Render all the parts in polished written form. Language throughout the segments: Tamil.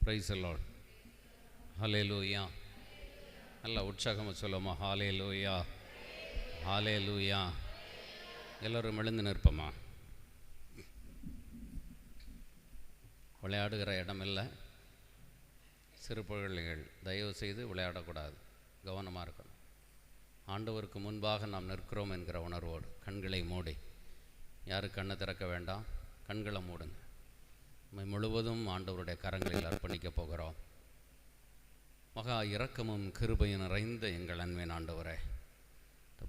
Price the lord. ஹல்லேலூயா. நல்லா உற்சாகமாக சொல்லுமா, ஹல்லேலூயா ஹல்லேலூயா. எல்லோரும் எழுந்து நிற்போமா. விளையாடுகிற இடம் இல்லை. சிறு பிள்ளைகள் தயவு செய்து விளையாடக்கூடாது, கவனமாக இருக்கணும். ஆண்டவருக்கு முன்பாக நாம் நிற்கிறோம் என்கிற உணர்வோடு கண்களை மூடி, யாரும் கண்ணை திறக்க வேண்டாம், கண்களை மூடுங்க. நம்ம முழுவதும் ஆண்டவருடைய கரங்களில் அர்ப்பணிக்கப் போகிறோம். மகா இரக்கமும் கிருபையும் நிறைந்த எங்கள் அன்பின் ஆண்டவரே,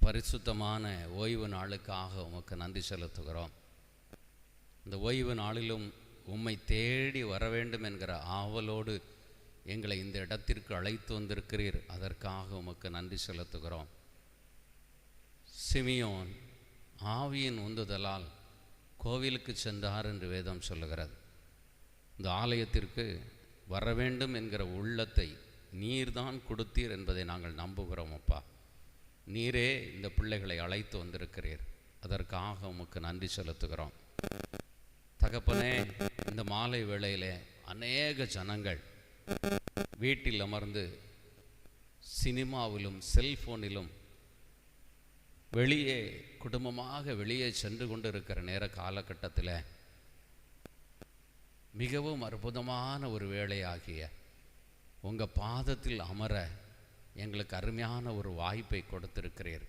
பரிசுத்தமான ஓய்வு நாளுக்காக உமக்கு நன்றி செலுத்துகிறோம். இந்த ஓய்வு நாளிலும் உம்மை தேடி வர வேண்டும் என்கிற ஆவலோடு எங்களை இந்த இடத்திற்கு அழைத்து வந்திருக்கிறீர். அதற்காக உமக்கு நன்றி செலுத்துகிறோம். சிமியோன் ஆவியின் உந்துதலால் கோவிலுக்கு சென்றார் என்று வேதம் சொல்லுகிறது. இந்த ஆலயத்திற்கு வர வேண்டும் என்கிற உள்ளத்தை நீர்தான் கொடுத்தீர் என்பதை நாங்கள் நம்புகிறோம். அப்பா, நீரே இந்த பிள்ளைகளை அழைத்து வந்திருக்கிறீர். அதற்காக உமக்கு நன்றி செலுத்துகிறோம். தகப்பனே, இந்த மாலை வேளையிலே அநேக ஜனங்கள் வீட்டில் அமர்ந்து சினிமாவிலும் செல்போனிலும் வெளியே குடும்பமாக வெளியே சென்று கொண்டு இருக்கிற நேர காலகட்டத்தில் மிகவும் அற்புதமான ஒரு வேளையாகிய உங்கள் பாதத்தில் அமர எங்களுக்கு அருமையான ஒரு வாய்ப்பை கொடுத்திருக்கிறீர்.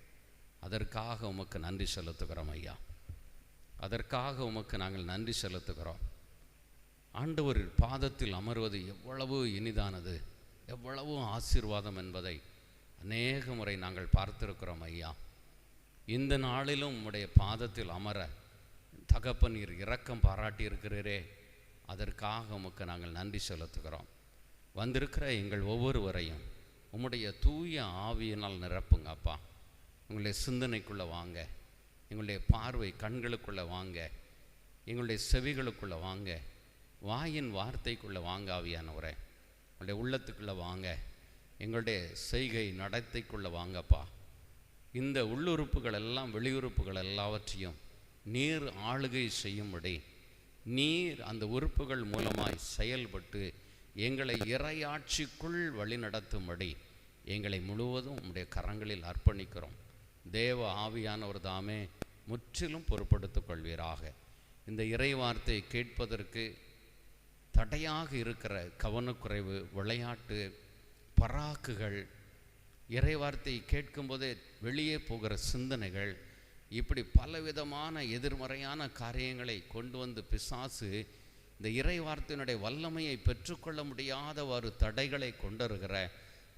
அதற்காக உமக்கு நன்றி செலுத்துகிறோம் ஐயா. அதற்காக உமக்கு நாங்கள் நன்றி செலுத்துகிறோம். ஆண்டவர் பாதத்தில் அமர்வது எவ்வளவு இனிதானது, எவ்வளவு ஆசீர்வாதம் என்பதை அநேக முறை நாங்கள் பார்த்திருக்கிறோம் ஐயா. இந்த நாளிலும் உம்முடைய பாதத்தில் அமர தகப்பன் நீர் இரக்கம் பாராட்டியிருக்கிறீரே, அதற்காக உமக்கு நாங்கள் நன்றி செலுத்துகிறோம். வந்திருக்கிற எங்கள் ஒவ்வொருவரையும் உம்முடைய தூய ஆவியினால் நிரப்புங்க அப்பா. எங்களுடைய சிந்தனைக்குள்ளே வாங்க, எங்களுடைய பார்வை கண்களுக்குள்ளே வாங்க, எங்களுடைய செவிகளுக்குள்ளே வாங்க, வாயின் வார்த்தைக்குள்ளே வாங்க ஆவியானவரே. எங்களுடைய உள்ளத்துக்குள்ளே வாங்க, எங்களுடைய செய்கை நடத்தைக்குள்ளே வாங்கப்பா. இந்த உள்ளுறுப்புகள் எல்லாம் வெளியுறுப்புகள் எல்லாவற்றையும் நீர் ஆளுகை செய்யும்படி, நீர் அந்த உறுப்புகள் மூலமாய் செயல்பட்டு எங்களை இறையாட்சிக்குள் வழி நடத்தும்படி எங்களை முழுவதும் உம்முடைய கரங்களில் அர்ப்பணிக்கிறோம். தேவ ஆவியானவர் தாமே முற்றிலும் பொறுப்படுத்திக் கொள்வீராக. இந்த இறை வார்த்தையை கேட்பதற்கு தடையாக இருக்கிற கவனக்குறைவு, விளையாட்டு, பராக்குகள், இறை வார்த்தையை கேட்கும்போதே வெளியே போகிற சிந்தனைகள், இப்படி பலவிதமான எதிர்மறையான காரியங்களை கொண்டு வந்து பிசாசு இந்த இறை வார்த்தையினுடைய வல்லமையை பெற்றுக்கொள்ள முடியாதவாறு தடைகளை கொண்டிருக்கிற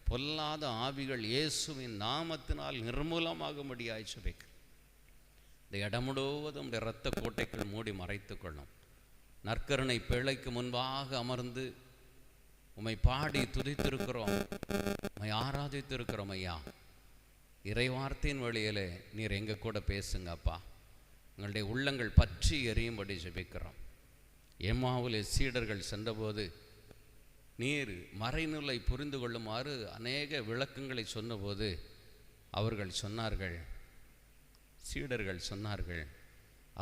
பொல்லாத ஆவிகள் இயேசுவின் நாமத்தினால் நிர்மூலமாக முடியாய் சுபிக்க இந்த இடம் முழுவதும் இரத்த கோட்டைக்குள் மூடி மறைத்து கொள்ளும். நற்கருணை பிழைக்கு முன்பாக அமர்ந்து உம்மை பாடி துதித்திருக்கிறோம், உம்மை ஆராதித்திருக்கிறோம் ஐயா. இறை வார்த்தையின் வழியிலே நீர் எங்கள் கூட பேசுங்க அப்பா. எங்களுடைய உள்ளங்கள் பற்றி எரியும்படி ஜெபிக்கிறோம். எம்மாவிலே சீடர்கள் சென்றபோது நீர் மறைநூலை புரிந்து கொள்ளுமாறு அநேக விளக்கங்களை சொன்னபோது அவர்கள் சொன்னார்கள், சீடர்கள் சொன்னார்கள்,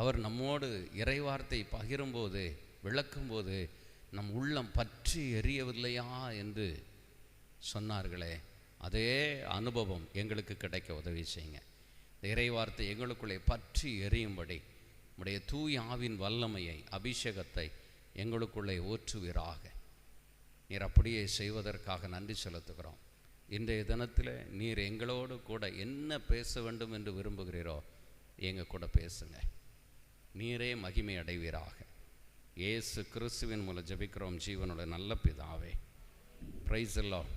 அவர் நம்மோடு இறைவார்த்தை பகிரும்போது விளக்கும்போது நம் உள்ளம் பற்றி எரியவில்லையா என்று சொன்னார்களே. அதே அனுபவம் எங்களுக்கு கிடைக்க உதவி செய்யுங்க. இந்த இறைவார்த்தை எங்களுக்குள்ளே பற்றி எரியும்படி உம்முடைய தூய ஆவின் வல்லமையை, அபிஷேகத்தை எங்களுக்குள்ளே ஊற்றுவீராக. நீர் அப்படியே செய்வதற்காக நன்றி செலுத்துகிறோம். இன்றைய தினத்தில் நீர் எங்களோடு கூட என்ன பேச வேண்டும் என்று விரும்புகிறீரோ எங்கள் கூட பேசுங்க. நீரே மகிமை அடைவீராக. இயேசு கிறிஸ்துவின் மூலம் ஜெபிக்கிறோம் ஜீவனுடைய நல்ல பிதாவே. Price the Lord.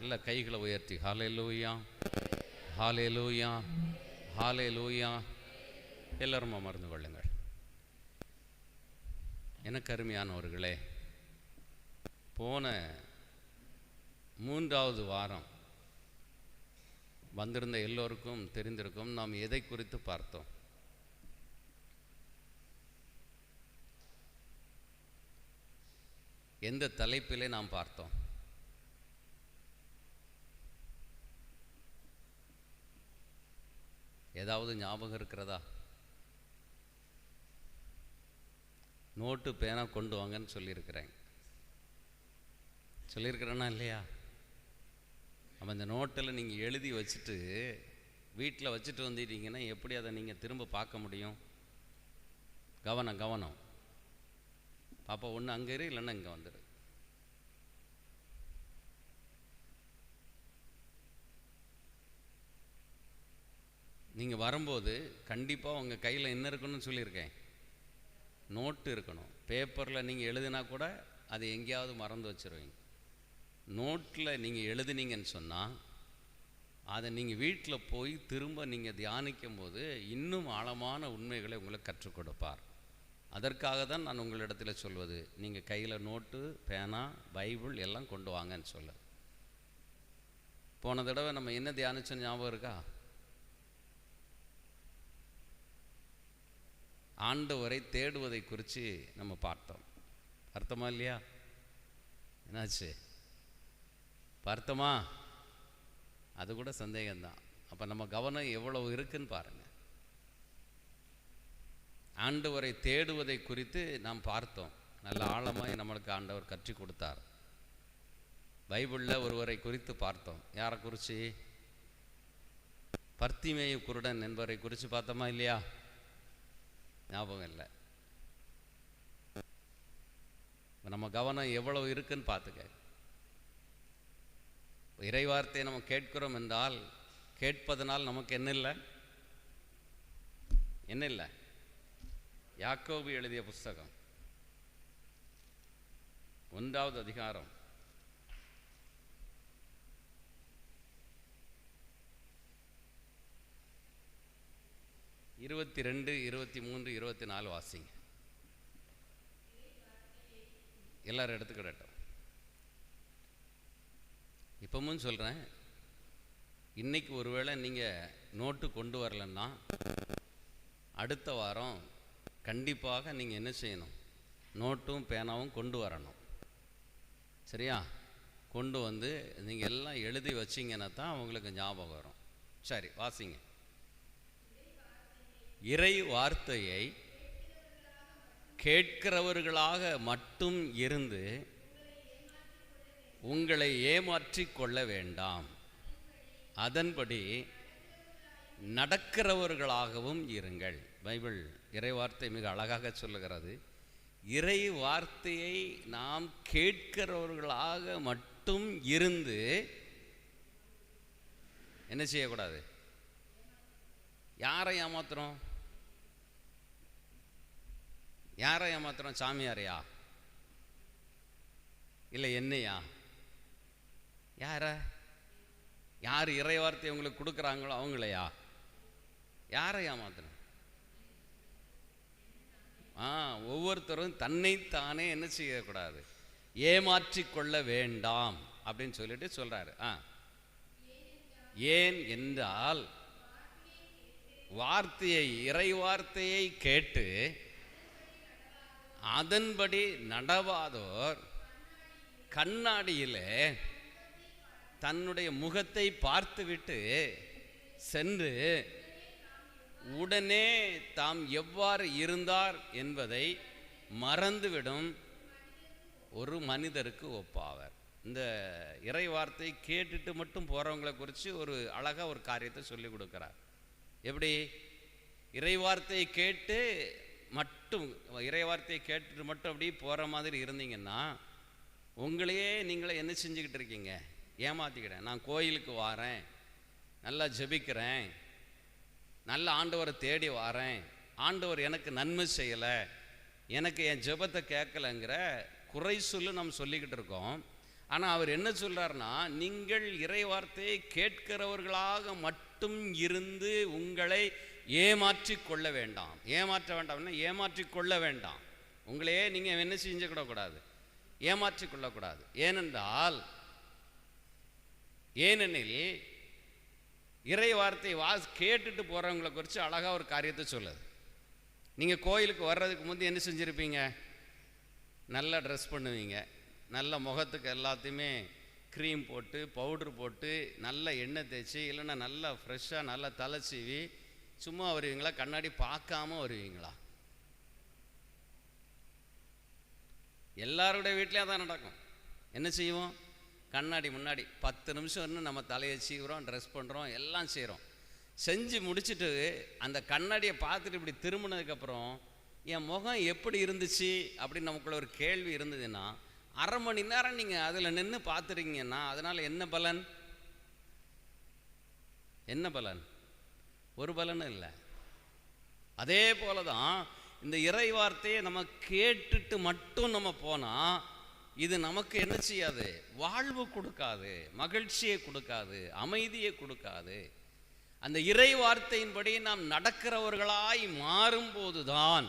இல்லை, கைகளை உயர்த்தி ஹல்லேலூயா ஹல்லேலூயா ஹல்லேலூயா. எல்லாரும் அமர்ந்து கொள்ளுங்கள். எனக்கு அருமையானவர்களே, போன 3வது வாரம் வந்திருந்த எல்லோருக்கும் தெரிந்திருக்கும் நாம் எதை குறித்து பார்த்தோம். எந்த தலைப்பிலே நாம் பார்த்தோம்? ஏதாவது ஞாபகம் இருக்கிறதா? நோட்டு பேனா கொண்டு வாங்கன்னு சொல்லியிருக்கிறேன். சொல்லியிருக்கிறேன்னா இல்லையா? அப்போ இந்த நோட்டில் நீங்கள் எழுதி வச்சுட்டு வீட்டில் வச்சுட்டு வந்துட்டீங்கன்னா எப்படி அதை நீங்கள் திரும்ப பார்க்க முடியும்? கவனம் கவனம். பாப்பா ஒன்று அங்கே இரு, இல்லைன்னா இங்கே வந்துடு. நீங்கள் வரும்போது கண்டிப்பாக உங்கள் கையில் என்ன இருக்கணும்னு சொல்லியிருக்கேன், நோட்டு இருக்கணும். பேப்பரில் நீங்கள் எழுதினா கூட அது எங்கேயாவது மறந்து வச்சுருவீங்க. நோட்டில் நீங்கள் எழுதுனீங்கன்னு சொன்னால் அதை நீங்கள் வீட்டில் போய் திரும்ப நீங்கள் தியானிக்கும் போது இன்னும் ஆழமான உண்மைகளை உங்களுக்கு கற்றுக் கொடுப்பார். அதற்காக தான் நான் உங்களிடத்தில் சொல்வது, நீங்கள் கையில் நோட்டு, பேனா, பைபிள் எல்லாம் கொண்டு வாங்கன்னு சொல்ல. போன தடவை நம்ம என்ன தியானிச்சோம் ஞாபகம் இருக்கா? ஆண்டவரை தேடுவதை குறித்து நம்ம பார்த்தோம். பார்த்தோமா இல்லையா? என்னாச்சு பார்த்தோமா? அது கூட சந்தேகம்தான். அப்போ நம்ம கவனம் எவ்வளவு இருக்குன்னு பாருங்கள். ஆண்டவரை தேடுவதை குறித்து நாம் பார்த்தோம். நல்ல ஆழமாய் நம்மளுக்கு ஆண்டவர் கற்றுக் கொடுத்தார். பைபிளில் ஒருவரை குறித்து பார்த்தோம். யாரை குறித்து? பர்த்திமேயு குருடன் என்பவரை குறித்து பார்த்தோமா இல்லையா? ஞாபகம் இல்லை. நம்ம கவனம் எவ்வளவு இருக்குன்னு பார்த்துக்க. இறைவார்த்தையை நம்ம கேட்கிறோம் என்றால் கேட்பதனால் நமக்கு என்ன இல்லை? என்ன இல்லை? யாக்கோபு எழுதிய புஸ்தகம் 1வது அதிகாரம் 22, 23, 24 வாசிங்க. எல்லாரும் எடுத்துக்கிடட்டும். இப்பவும் சொல்கிறேன், இன்றைக்கி ஒருவேளை நீங்கள் நோட்டு கொண்டு வரலன்னா அடுத்த வாரம் கண்டிப்பாக நீங்கள் என்ன செய்யணும்? நோட்டும் பேனாவும் கொண்டு வரணும். சரியா? கொண்டு வந்து நீங்கள் எல்லாம் எழுதி வச்சிங்கன்னா தான் உங்களுக்கு ஞாபகம் வரும். சரி, வாசிங்க. இறை வார்த்தையை கேட்கிறவர்களாக மட்டும் இருந்து உங்களை ஏமாற்றிக் கொள்ள வேண்டாம். அதன்படி நடக்கிறவர்களாகவும் இருங்கள். பைபிள் இறை வார்த்தை மிக அழகாக சொல்லுகிறது. இறை வார்த்தையை நாம் கேட்கிறவர்களாக மட்டும் இருந்து என்ன செய்யக்கூடாது? யாரை ஏமாத்துறோம்? யாரை ஏமாத்துறோம்? சாமியாரையா? இல்லை என்னையா? யார் இறை வார்த்தை உங்களுக்கு கொடுக்குறாங்களோ அவங்களையா? யாரை ஏமாத்துறோம்? ஒவ்வொருத்தரும் தன்னைத்தானே என்ன செய்யக்கூடாது? ஏமாற்றிக் கொள்ள வேண்டாம் அப்படின்னு சொல்லிட்டு சொல்றாரு. ஏன் என்றால் வார்த்தையை, இறை வார்த்தையை கேட்டு அதன்படி நடவாதோர் கண்ணாடியிலே தன்னுடைய முகத்தை பார்த்துவிட்டு சென்று உடனே தாம் எவ்வாறு இருந்தார் என்பதை மறந்துவிடும் ஒரு மனிதருக்கு ஒப்பாவர். இந்த இறை வார்த்தை கேட்டுட்டு மட்டும் போகிறவங்களை குறித்து ஒரு அழகாக ஒரு காரியத்தை சொல்லி கொடுக்குறார். எப்படி? இறை வார்த்தையை கேட்டு மட்டும், இறை வார்த்தையை கேட்டுட்டு மட்டும் அப்படி போகிற மாதிரி இருந்தீங்கன்னா உங்களையே நீங்களே என்ன செஞ்சுக்கிட்டு இருக்கீங்க? ஏமாற்றிக்கிட்டேன். நான் கோயிலுக்கு வாரேன், நல்லா ஜெபிக்கிறேன், நல்ல ஆண்டவரை தேடி வாரேன், ஆண்டவர் எனக்கு நன்மை செய்யலை, எனக்கு என் ஜெபத்தை கேட்கலைங்கிற குறை சொல்லு நம்ம சொல்லிக்கிட்டு இருக்கோம். ஆனால் அவர் என்ன சொல்கிறார்னா, நீங்கள் இறை வார்த்தையை கேட்கிறவர்களாக மட்டும் இருந்து உங்களை ஏமாற்றிக் கொள்ள வேண்டாம். ஏமாற்ற வேண்டாம்னா ஏமாற்றிக் கொள்ள வேண்டாம். உங்களையே நீங்கள் என்ன செஞ்சுக்கிடக்கூடாது? ஏமாற்றிக் கொள்ளக்கூடாது. ஏனெனில் இறை வார்த்தை கேட்டுட்டு போகிறவங்களை குறித்து அழகாக ஒரு காரியத்தை சொல்லுது. நீங்கள் கோயிலுக்கு வர்றதுக்கு முந்தைய என்ன செஞ்சுருப்பீங்க? நல்லா ட்ரெஸ் பண்ணுவீங்க, நல்ல முகத்துக்கு எல்லாத்தையுமே க்ரீம் போட்டு பவுட்ரு போட்டு நல்ல எண்ணெய் தேய்ச்சி, இல்லைன்னா நல்லா ஃப்ரெஷ்ஷாக நல்லா தலை சீவி சும்மா வருவீங்களா? கண்ணாடி பார்க்காம வருவீங்களா? எல்லாருடைய வீட்லேயும் தான் நடக்கும். என்ன செய்வோம்? கண்ணாடி முன்னாடி 10 நிமிஷம் இன்னும் நம்ம தலையை சீவுறோம், ட்ரெஸ் பண்ணுறோம், எல்லாம் செய்கிறோம். செஞ்சு முடிச்சுட்டு அந்த கண்ணாடியை பார்த்துட்டு இப்படி திரும்பினதுக்கப்புறம் என் முகம் எப்படி இருந்துச்சு அப்படின்னு நமக்குள்ள ஒரு கேள்வி இருந்ததுன்னா, அரை மணி நேரம் நீங்கள் அதில் நின்று பார்த்துருக்கீங்கன்னா அதனால் என்ன பலன்? என்ன பலன்? ஒரு பலனும் இல்லை. அதே போல தான் இந்த இறை வார்த்தையை நம்ம கேட்டுட்டு மட்டும் நம்ம போனால் இது நமக்கு என்ன செய்யாது? வாழ்வு கொடுக்காது, மகிழ்ச்சியை கொடுக்காது, அமைதியை கொடுக்காது. அந்த இறை வார்த்தையின்படி நாம் நடக்கிறவர்களாய் மாறும்போது தான்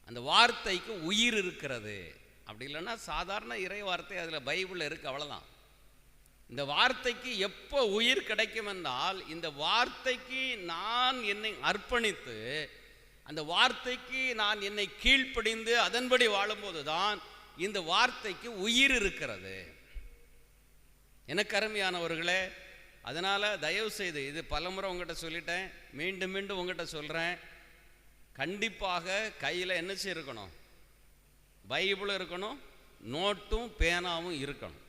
அந்த வார்த்தைக்கு உயிர் இருக்கிறது. அப்படி இல்லைன்னா சாதாரண இறை வார்த்தை அதில் பைபிளில் இருக்கு, அவ்வளோதான். இந்த வார்த்தைக்கு எப்போ உயிர் கிடைக்கும் என்றால், இந்த வார்த்தைக்கு நான் என்னை அர்ப்பணித்து அந்த வார்த்தைக்கு நான் என்னை கீழ்ப்படிந்து அதன்படி வாழும்போது தான் இந்த வார்த்தைக்கு உயிர் இருக்கிறது. எனக்கு அருமையானவர்களே, அதனால் தயவு செய்து, இது பலமுறை உங்கள்கிட்ட சொல்லிட்டேன், மீண்டும் மீண்டும் உங்கள்கிட்ட சொல்கிறேன், கண்டிப்பாக கையில் என்ன செய்யணும்? பைபிளும் இருக்கணும், நோட்டும் பேனாவும் இருக்கணும்.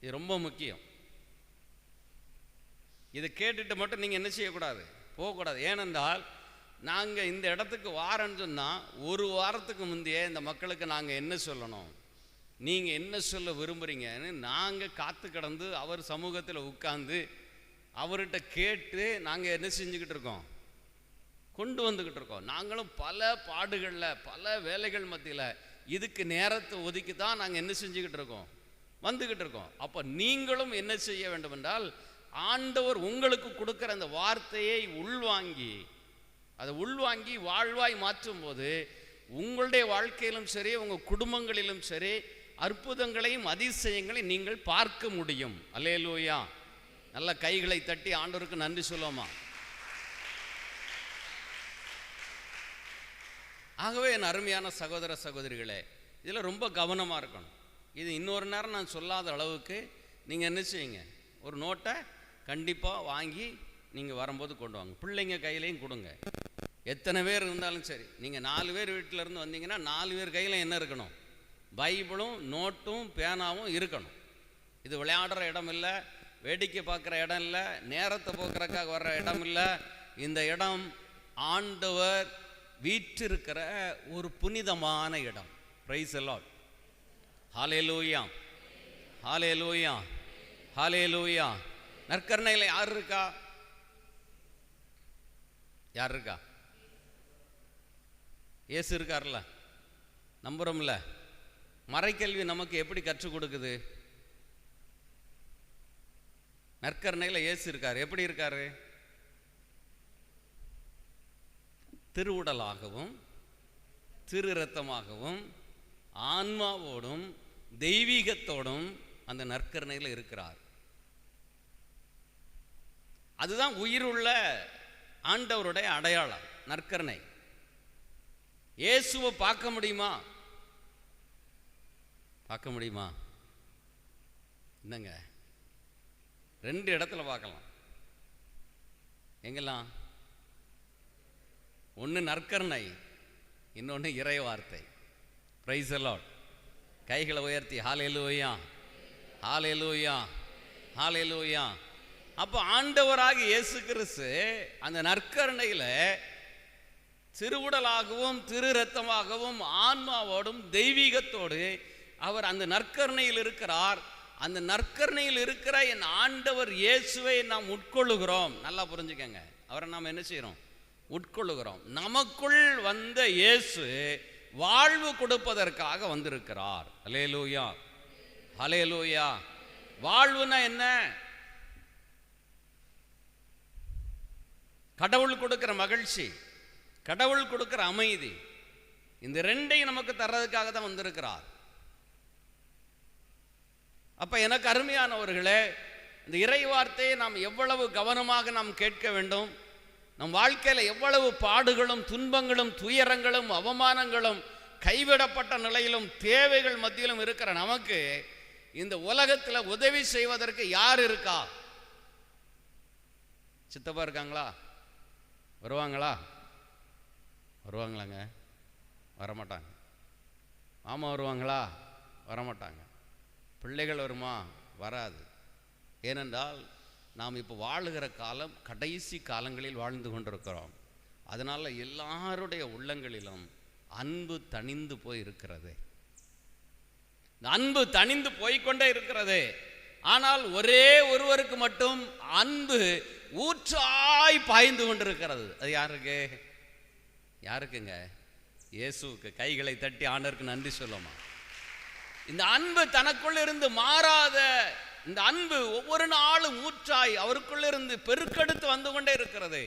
இது ரொம்ப முக்கியம். இதை கேட்டுட்டு மட்டும் நீங்கள் என்ன செய்யக்கூடாது? போகக்கூடாது. ஏனென்றால் நாங்கள் இந்த இடத்துக்கு வாரன்னு சொன்னால் ஒரு வாரத்துக்கு முந்தையே இந்த மக்களுக்கு நாங்கள் என்ன சொல்லணும், நீங்கள் என்ன சொல்ல விரும்புகிறீங்கன்னு நாங்கள் காத்து கிடந்து அவர் சமூகத்தில் உட்கார்ந்து அவர்கிட்ட கேட்டு நாங்கள் என்ன செஞ்சுக்கிட்டு இருக்கோம்? கொண்டு வந்துக்கிட்டு இருக்கோம். நாங்களும் பல பாடுகளில் பல வேலைகள் மத்தியில் இதுக்கு நேரத்தை ஒதுக்கி தான் நாங்கள் என்ன செஞ்சுக்கிட்டு இருக்கோம்? வந்துக்கிட்டு இருக்கோம். அப்போ நீங்களும் என்ன செய்ய வேண்டும் என்றால், ஆண்டவர் உங்களுக்கு கொடுக்குற அந்த வார்த்தையை உள்வாங்கி அதை உள்வாங்கி வாழ்வாய் மாற்றும் போது உங்களுடைய வாழ்க்கையிலும் சரி, உங்கள் குடும்பங்களிலும் சரி, அற்புதங்களையும் அதிசயங்களையும் நீங்கள் பார்க்க முடியும். அல்லேலூயா! நல்ல கைகளை தட்டி ஆண்டவருக்கு நன்றி சொல்லுவோமா? ஆகவே என் அருமையான சகோதர சகோதரிகளே, இதில் ரொம்ப கவனமாக இருக்கணும். இது இன்னொரு நேரம் நான் சொல்லாத அளவுக்கு நீங்கள் என்ன செய்யுங்க? ஒரு நோட்டை கண்டிப்பாக வாங்கி நீங்கள் வரும்போது கொண்டு வாங்க. பிள்ளைங்க கையிலையும் கொடுங்க. எத்தனை பேர் இருந்தாலும் சரி, நீங்கள் 4 பேர் வீட்டில் இருந்து வந்தீங்கன்னா 4 பேர் கையில் என்ன இருக்கணும்? பைபிளும் நோட்டும் பேனாவும் இருக்கணும். இது விளையாடுற இடம் இல்லை, வேடிக்கை பார்க்குற இடம் இல்லை, நேரத்தை போக்குறதுக்காக வர்ற இடம் இல்லை. இந்த இடம் ஆண்டவர் வீற்றிருக்கிற ஒரு புனிதமான இடம். Price the lord. ஹல்லேலூயா, ஹல்லேலூயா, ஹல்லேலூயா. நற்கருணையில் யார் இருக்கா? யார் இருக்கா? இயேசு இருக்கார்ல, நம்புறோம்ல. மறைக்கல்வி நமக்கு எப்படி கற்றுக் கொடுக்குது? நற்கருணையில் இயேசு இருக்கார். எப்படி இருக்காரு? திருவுடலாகவும் திரு இரத்தமாகவும் ஆன்மாவோடும் தெய்வீகத்தோடும் அந்த நற்கருணையில் இருக்கிறார். அதுதான் உயிருள்ள ஆண்டவருடைய அடையாளம், நற்கருணை. இயேசுவை பார்க்க முடியுமா? பார்க்க முடியுமா? என்னங்க, 2 இடத்துல பார்க்கலாம். எங்கெல்லாம்? ஒன்று நற்கருணை, இன்னொன்று இறை வார்த்தை. Price the Lord. கைகளை உயர்த்தி ஹல்லேலூயா, ஹல்லேலூயா, ஹல்லேலூயா. அப்போ ஆண்டவராக இயேசு கிறிஸ்து அந்த நற்கருணையில் திருவுடலாகவும் திரு இரத்தமாகவும் ஆன்மாவோடும் தெய்வீகத்தோடு அவர் அந்த நற்கருணையில் இருக்கிறார். அந்த நற்கருணையில் இருக்கிற என் ஆண்டவர் இயேசுவை நாம் உட்கொள்ளுகிறோம். நல்லா புரிஞ்சுக்கங்க, அவரை நாம் என்ன செய்கிறோம்? உட்கொள்ளுகிறோம். நமக்குள் வந்த இயேசு வாழ்வு கொடுப்பதற்காக வந்திருக்கிறார். ஹல்லேலூயா, ஹல்லேலூயா. வாழ்வுனா என்ன? கடவுள் கொடுக்கிற மகிழ்ச்சி, கடவுள் கொடுக்கிற அமைதி, இந்த 2ஐயும் நமக்கு தர்றதுக்காக தான் வந்திருக்கிறார். அப்ப எனக்கு அருமையானவர்களே, இந்த இறை வார்த்தையை நாம் எவ்வளவு கவனமாக நாம் கேட்க வேண்டும். நம் வாழ்க்கையில் எவ்வளவு பாடுகளும் துன்பங்களும் துயரங்களும் அவமானங்களும் கைவிடப்பட்ட நிலையிலும் தேவைகள் மத்தியிலும் இருக்கிற நமக்கு இந்த உலகத்தில் உதவி செய்வதற்கு யார் இருக்கா? சித்தப்பா இருக்காங்களா? வருவாங்களா? வருவாங்களாங்க? வரமாட்டாங்க. மாமா வருவாங்களா? வரமாட்டாங்க. பிள்ளைகள் வருமா? வராது. ஏனென்றால் நாம் இப்போ வாழுகிற காலம் கடைசி காலங்களில் வாழ்ந்து கொண்டிருக்கிறோம். அதனால் எல்லாருடைய உள்ளங்களிலும் அன்பு தணிந்து போய் இருக்கிறது. அன்பு தணிந்து போய்கொண்டே இருக்கிறது. ஆனால் ஒரே ஒருவருக்கு மட்டும் அன்பு ஊற்றாய் பாய்ந்து கொண்டிருக்கிறது. அது யாருக்கு? யாருக்குங்க? இயேசுவுக்கு. கைகளை தட்டி ஆண்டவருக்கு நன்றி சொல்லுமா. இந்த அன்பு தனக்குள்ள இருந்து மாறாத இந்த அன்பு ஒவ்வொரு நாளும் ஊற்றாய் அவருக்குள்ள இருந்து பெருக்கெடுத்து வந்து கொண்டே இருக்கிறது.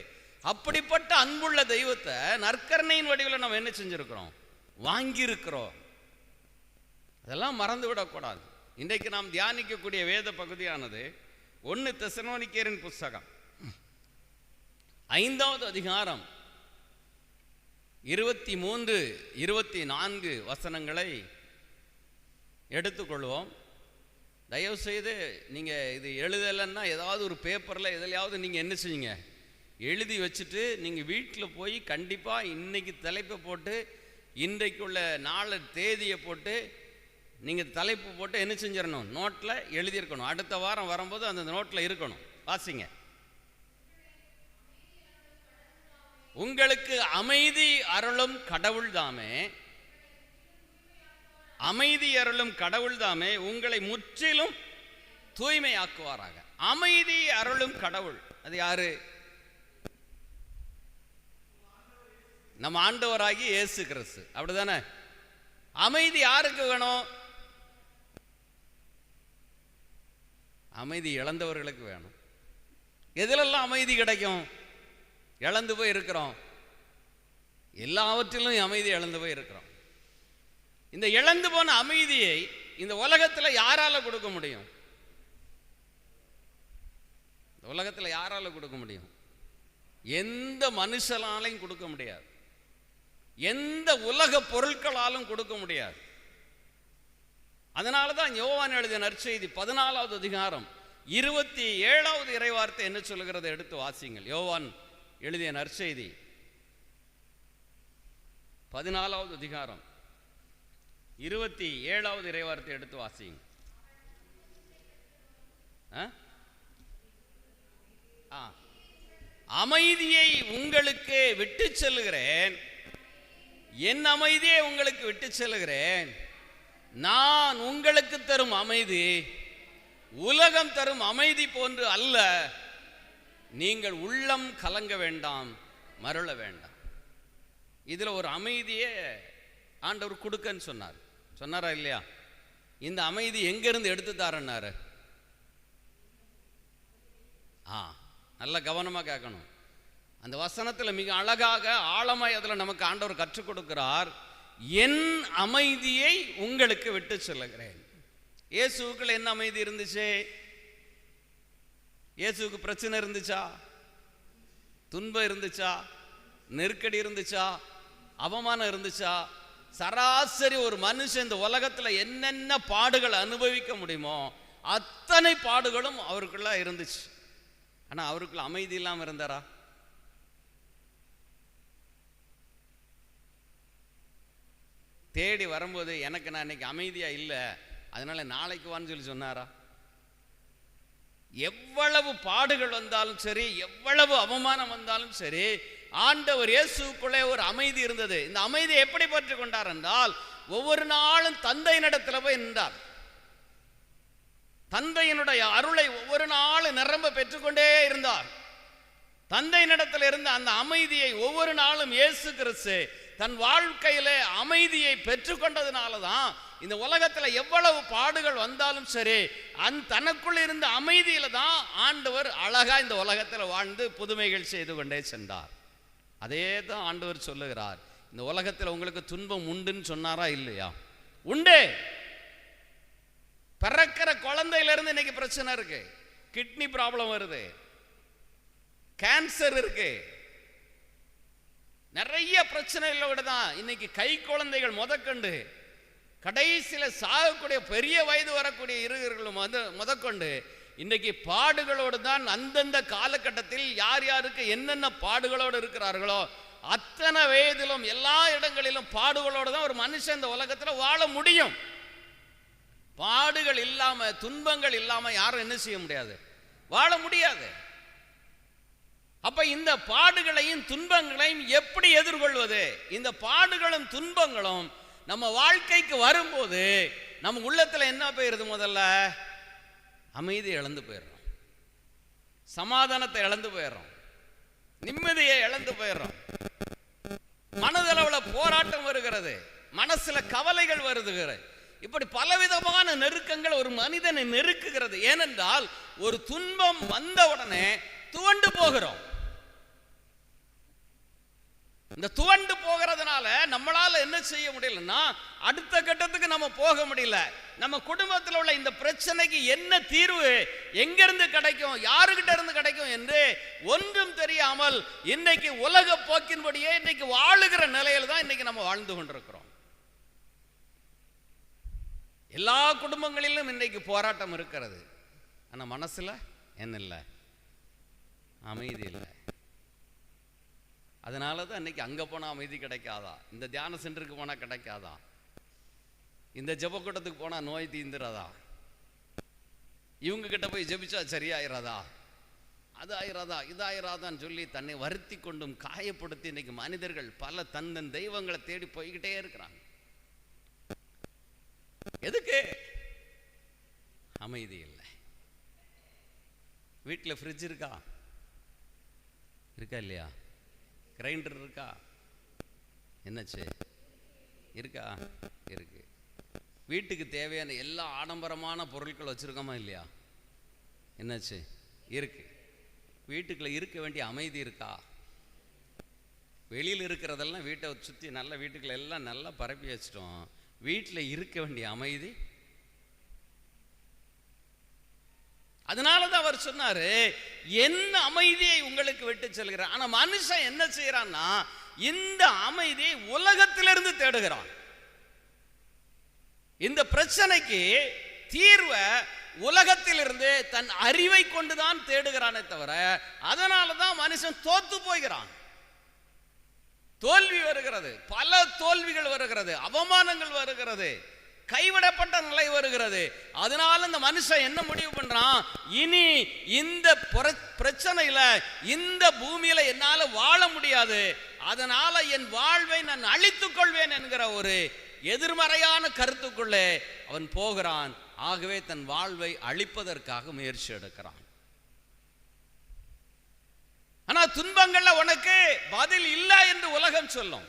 அப்படிப்பட்ட அன்புள்ள தெய்வத்தை நற்கருணையின் வடிவில் நம்ம என்ன செஞ்சிருக்கிறோம்? வாங்கி இருக்கிறோம். அதெல்லாம் மறந்து விடக்கூடாது. இன்றைக்கு நாம் தியானிக்கக்கூடிய வேத பகுதியானது 1 தெசலோனிக்கேயரின் புஸ்தகம் 5வது அதிகாரம் 23, 24 வசனங்களை எடுத்துக்கொள்வோம். தயவு செய்து நீங்கள் இது எழுதலைன்னா ஏதாவது ஒரு பேப்பரில் எதிலையாவது நீங்கள் என்ன செய்யுங்க, எழுதி வச்சுட்டு நீங்கள் வீட்டில் போய் கண்டிப்பாக இன்னைக்கு தலைப்பை போட்டு இன்றைக்குள்ள நாளை தேதியை போட்டு நீங்கள் தலைப்பு போட்டு என்ன செஞ்சிடணும், நோட்டில் எழுதியிருக்கணும். அடுத்த வாரம் வரும்போது அந்த நோட்டில் இருக்கணும். வாசிங்க. உங்களுக்கு அமைதி அருளும் கடவுள் தாமே, அமைதி அருளும் கடவுள் தாமே உங்களை முற்றிலும் தூய்மையாக்குவாராக. அமைதி அருளும் கடவுள் அது யாரு? நம்ம ஆண்டவராகி இயேசு கிறிஸ்து. அப்படிதானே? அமைதி யாருக்கு வேணும்? அமைதி இழந்தவர்களுக்கு வேணும். எதிலெல்லாம் அமைதி கிடைக்கும்? இழந்து போய் இருக்கிறோம். எல்லாவற்றிலும் அமைதி இழந்து போய் இருக்கிறோம். இந்த இழந்து போன அமைதியை இந்த உலகத்தில் யாரால கொடுக்க முடியும்? இந்த உலகத்தில் யாரால கொடுக்க முடியும்? எந்த மனுஷனாலையும் கொடுக்க முடியாது. எந்த உலக பொருட்களாலும் கொடுக்க முடியாது. அதனால தான் யோவான் எழுதிய நற்செய்தி 14வது அதிகாரம் 27வது இறைவார்த்தை என்ன சொல்லுகிறது எடுத்து வாசிங்கள். யோவான் எழுதிய நற்செய்தி 14வது அதிகாரம் 27வது இறைவார்த்தை எடுத்து வாசிங்க. அமைதியை உங்களுக்கு விட்டு செல்லுகிறேன், என் அமைதியை உங்களுக்கு விட்டு செல்லுகிறேன். நான் உங்களுக்கு தரும் அமைதி உலகம் தரும் அமைதி போன்று அல்ல. நீங்கள் உள்ளம் கலங்க வேண்டாம், மருள வேண்டாம். இதுல ஒரு அமைதியே ஆண்டவர் கொடுக்கன்னு சொன்னாரா இல்லையா? இந்த அமைதி எங்கிருந்து எடுத்து தாரன்னாரு? நல்ல கவனமா கேட்கணும். அந்த வசனத்தில் மிக அழகாக ஆழமாய் அதில் நமக்கு ஆண்டவர் கற்றுக் கொடுக்கிறார். என் அமைதியை உங்களுக்கு விட்டு செல்லுகிறேன். இயேசுக்குள்ள என்ன அமைதி இருந்துச்சு? இயேசுக்கு பிரச்சனை இருந்துச்சா? துன்பம் இருந்துச்சா? நெருக்கடி இருந்துச்சா? அவமானம் இருந்துச்சா? சராசரி ஒரு மனுஷன் இந்த உலகத்தில் என்னென்ன பாடுகள் அனுபவிக்க முடியுமோ அத்தனை பாடுகளும் அவருக்குள்ள இருந்துச்சு. ஆனா அவருக்குள்ள அமைதி இல்லாம இருந்தாரா? தேடி வரும்போது எனக்கு நான் இன்னைக்கு அமைதியா இல்லை, அதனால நாளைக்கு வான்னு சொல்லி சொன்னாரா? எவ்வளவு பாடுகள் வந்தாலும் சரி, எவ்வளவு அவமானம் வந்தாலும் சரி, ஆண்டவர் இயேசுக்குள்ளே ஒரு அமைதி இருந்தது. இந்த அமைதியை எப்படி பற்றி கொண்டார் என்றால், ஒவ்வொரு நாளும் தந்தையினிடத்தில் போய் நின்றார். தந்தையினுடைய அருளை ஒவ்வொரு நாளும் நிரம்ப பெற்றுக்கொண்டே இருந்தார். தந்தையினிடத்தில் இருந்த அந்த அமைதியை ஒவ்வொரு நாளும் இயேசு கிறிஸ்து தன் வாழ்க்கையிலே அமைதியை பெற்றுக்கொண்டதுனால தான் இந்த உலகத்தில் எவ்வளவு பாடுகள் வந்தாலும் சரி, தனக்குள் இருந்த அமைதியில தான் ஆண்டவர் அழகா இந்த உலகத்தில் வாழ்ந்து புதுமைகள் செய்து கொண்டே சென்றார். அதே தான் ஆண்டவர் சொல்லுகிறார். இந்த உலகத்தில் உங்களுக்கு துன்பம் உண்டுன்னு சொன்னாரா இல்லையா? உண்டு. பிறக்கிற குழந்தையிலிருந்து இன்னைக்கு பிரச்சனை இருக்கு. கிட்னி ப்ராப்ளம் வருது, கேன்சர் இருக்கு, நிறைய பிரச்சனைகளோட தான் இன்னைக்கு கை குழந்தைகள் முதற்கொண்டு கடைசியில் சாகக்கூடிய பெரிய வயது வரக்கூடிய இருவர்களும் முதற்கொண்டு இன்னைக்கு பாடுகளோடு தான் அந்தந்த காலகட்டத்தில் யார் யாருக்கு என்னென்ன பாடுகளோடு இருக்கிறார்களோ அத்தனை வயதிலும் எல்லா இடங்களிலும் பாடுகளோடு தான் ஒரு மனுஷன் இந்த உலகத்தில் வாழ முடியும். பாடுகள் இல்லாம, துன்பங்கள் இல்லாம யாரும் என்ன செய்ய முடியாது, வாழ முடியாது. அப்ப இந்த பாடுகளையும் துன்பங்களையும் எப்படி எதிர்கொள்வது? இந்த பாடுகளும் துன்பங்களும் நம்ம வாழ்க்கைக்கு வரும்போது நம்ம உள்ளத்துல என்ன போயிருது? முதல்ல அமைதி இழந்து போயிடுறோம், சமாதானத்தை இழந்து போயிடுறோம், நிம்மதியை இழந்து போயிடுறோம். மனதளவுல போராட்டம் வருகிறது, மனசுல கவலைகள் வருகிறது. இப்படி பலவிதமான நெருக்கங்கள் ஒரு மனிதனை நெருக்குகிறது. ஏனென்றால் ஒரு துன்பம் வந்த உடனே துவண்டு போகிறோம். இந்த துவண்டு போகிறதுனால நம்மளால என்ன செய்ய முடியலன்னா அடுத்த கட்டத்துக்கு நம்ம போக முடியல. நம்ம குடும்பத்தில் உள்ள இந்த பிரச்சனைக்கு என்ன தீர்வு, எங்கிருந்து கிடைக்கும், யாருகிட்ட இருந்து கிடைக்கும் என்று ஒன்றும் தெரியாமல் இன்னைக்கு உலக போக்கின்படியே இன்னைக்கு வாழுகிற நிலையில தான் இன்னைக்கு நம்ம வாழ்ந்து கொண்டிருக்கிறோம். எல்லா குடும்பங்களிலும் இன்னைக்கு போராட்டம் இருக்கிறது. ஆனா மனசுல என்ன இல்லை? அமைதி இல்லை. அதனால தான் இன்னைக்கு அங்கே போனால் அமைதி கிடைக்காதா, இந்த தியான சென்டருக்கு போனால் கிடைக்காதா, இந்த ஜெபக்கூட்டத்துக்கு போனால் நோய் தீந்துறதா, இவங்க கிட்ட போய் ஜெபிச்சா சரியாயிராதா, அது ஆயிராதா, இது ஆயிராதான்னு சொல்லி தன்னை வருத்தி கொண்டும் காயப்படுத்தி இன்னைக்கு மனிதர்கள் பல தன்னன் தெய்வங்களை தேடி போய்கிட்டே இருக்கிறாங்க. எதுக்கு? அமைதி இல்லை. வீட்டில் ஃப்ரிட்ஜ் இருக்கா? இருக்கா இல்லையா? கிரைண்டர் இருக்கா? என்னாச்சு? இருக்கா? இருக்கு. வீட்டுக்கு தேவையான எல்லா ஆடம்பரமான பொருட்கள் வச்சிருக்கோமா இல்லையா? என்னாச்சு? இருக்கு. வீட்டுக்குள்ள இருக்க வேண்டிய அமைதி இருக்கா? வெளியில் இருக்கிறதெல்லாம் வீட்டை சுற்றி நல்ல வீட்டுக்குள்ள எல்லாம் நல்லா பரப்பி வச்சிட்டோம். வீட்டில் இருக்க வேண்டிய அமைதி. அதனாலதான் அவர் சொன்னாரு, என்ன அமைதியை உங்களுக்கு விட்டு செல்கிறார். ஆனா மனுஷன் என்ன செய்யறான்னா இந்த அமைதியை உலகத்திலிருந்து தேடுகிறான். இந்த பிரச்சனைக்கு தீர்வை உலகத்திலிருந்து தன் அறிவை கொண்டுதான் தேடுகிறானே தவிர, அதனாலதான் மனுஷன் தோத்து போகிறான். தோல்வி வருகிறது, பல தோல்விகள் வருகிறது, அவமானங்கள் வருகிறது, கைவிடப்பட்ட நிலை வருகிறது. அதனால இந்த மனுஷன் என்ன முடிவு பண்றான்? இனி இந்த பிரச்சனையில, இந்த பூமியில என்னால வாழ முடியாது, அதனால என் வாழ்வை நான் அழித்துக் கொள்வேன் என்கிற ஒரு எதிர்மறையான கருத்துக்குள்ளே அவன் போகிறான். ஆகவே தன் வாழ்வை அழிப்பதற்காக முயற்சி எடுக்கிறான். ஆனா துன்பங்கள்ல உனக்கு பதில் இல்லை என்று உலகம் சொல்லும்.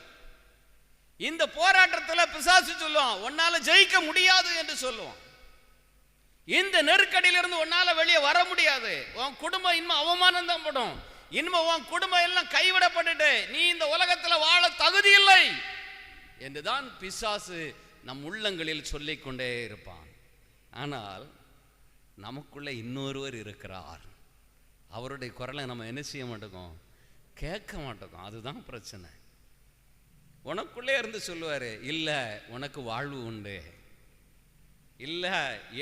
இந்த போராட்டத்தில் பிசாசு சொல்லுவான், உன்னால ஜெயிக்க முடியாது என்று சொல்லுவான். இந்த நெருக்கடியிலிருந்து உன்னால வெளியே வர முடியாது, உன் குடும்பம் இன்னும் அவமானம் தான் படும், இன்னும் உன் குடும்பம் எல்லாம் கைவிடப்பட்டுட்டு நீ இந்த உலகத்தில் வாழ தகுதி இல்லை என்றுதான் பிசாசு நம் உள்ளங்களில் சொல்லிக் கொண்டே இருப்பான். ஆனால் நமக்குள்ள இன்னொருவர் இருக்கிறார். அவருடைய குரலை நம்ம என்ன செய்ய மாட்டோம்? கேட்க மாட்டோம். அதுதான் பிரச்சனை. உனக்குள்ளே இருந்து சொல்லுவாரு, இல்ல உனக்கு வாழ்வு உண்டு, இல்ல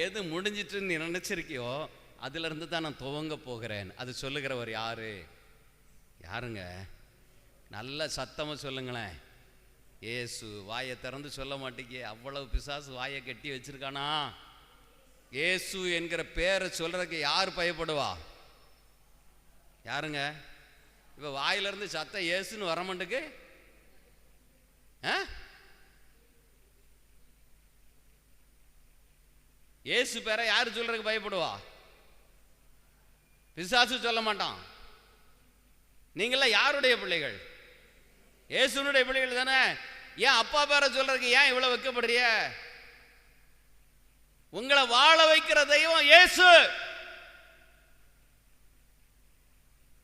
எது முடிஞ்சிட்டு நீ நினைச்சிருக்கியோ அதுல இருந்து தான் நான் துவங்க போகிறேன். அது சொல்லுகிறவர் யாரு? யாருங்க? நல்ல சத்தமா சொல்லுங்களேன். இயேசு. வாயை திறந்து சொல்ல மாட்டேங்க. அவ்வளவு பிசாசு வாயை கட்டி வச்சிருக்கானா? இயேசு என்கிற பேரை சொல்றதுக்கு யார் பயப்படுவா? யாருங்க? இப்ப வாயிலிருந்து சத்தம் இயேசுன்னு வர மாட்டேக்கு. இயேசு பேரை யாரு சொல்றதுக்கு பயப்படுவா? பிசாசு சொல்ல மாட்டான். நீங்கள யாருடைய பிள்ளைகள்? இயேசுனுடைய பிள்ளைகள் தானே. ஏன் அப்பா பேரை சொல்றதுக்கு ஏன் இவ்வளவு வெட்கப்படுறிய? உங்களை வாழ வைக்கிற தெய்வம் இயேசு.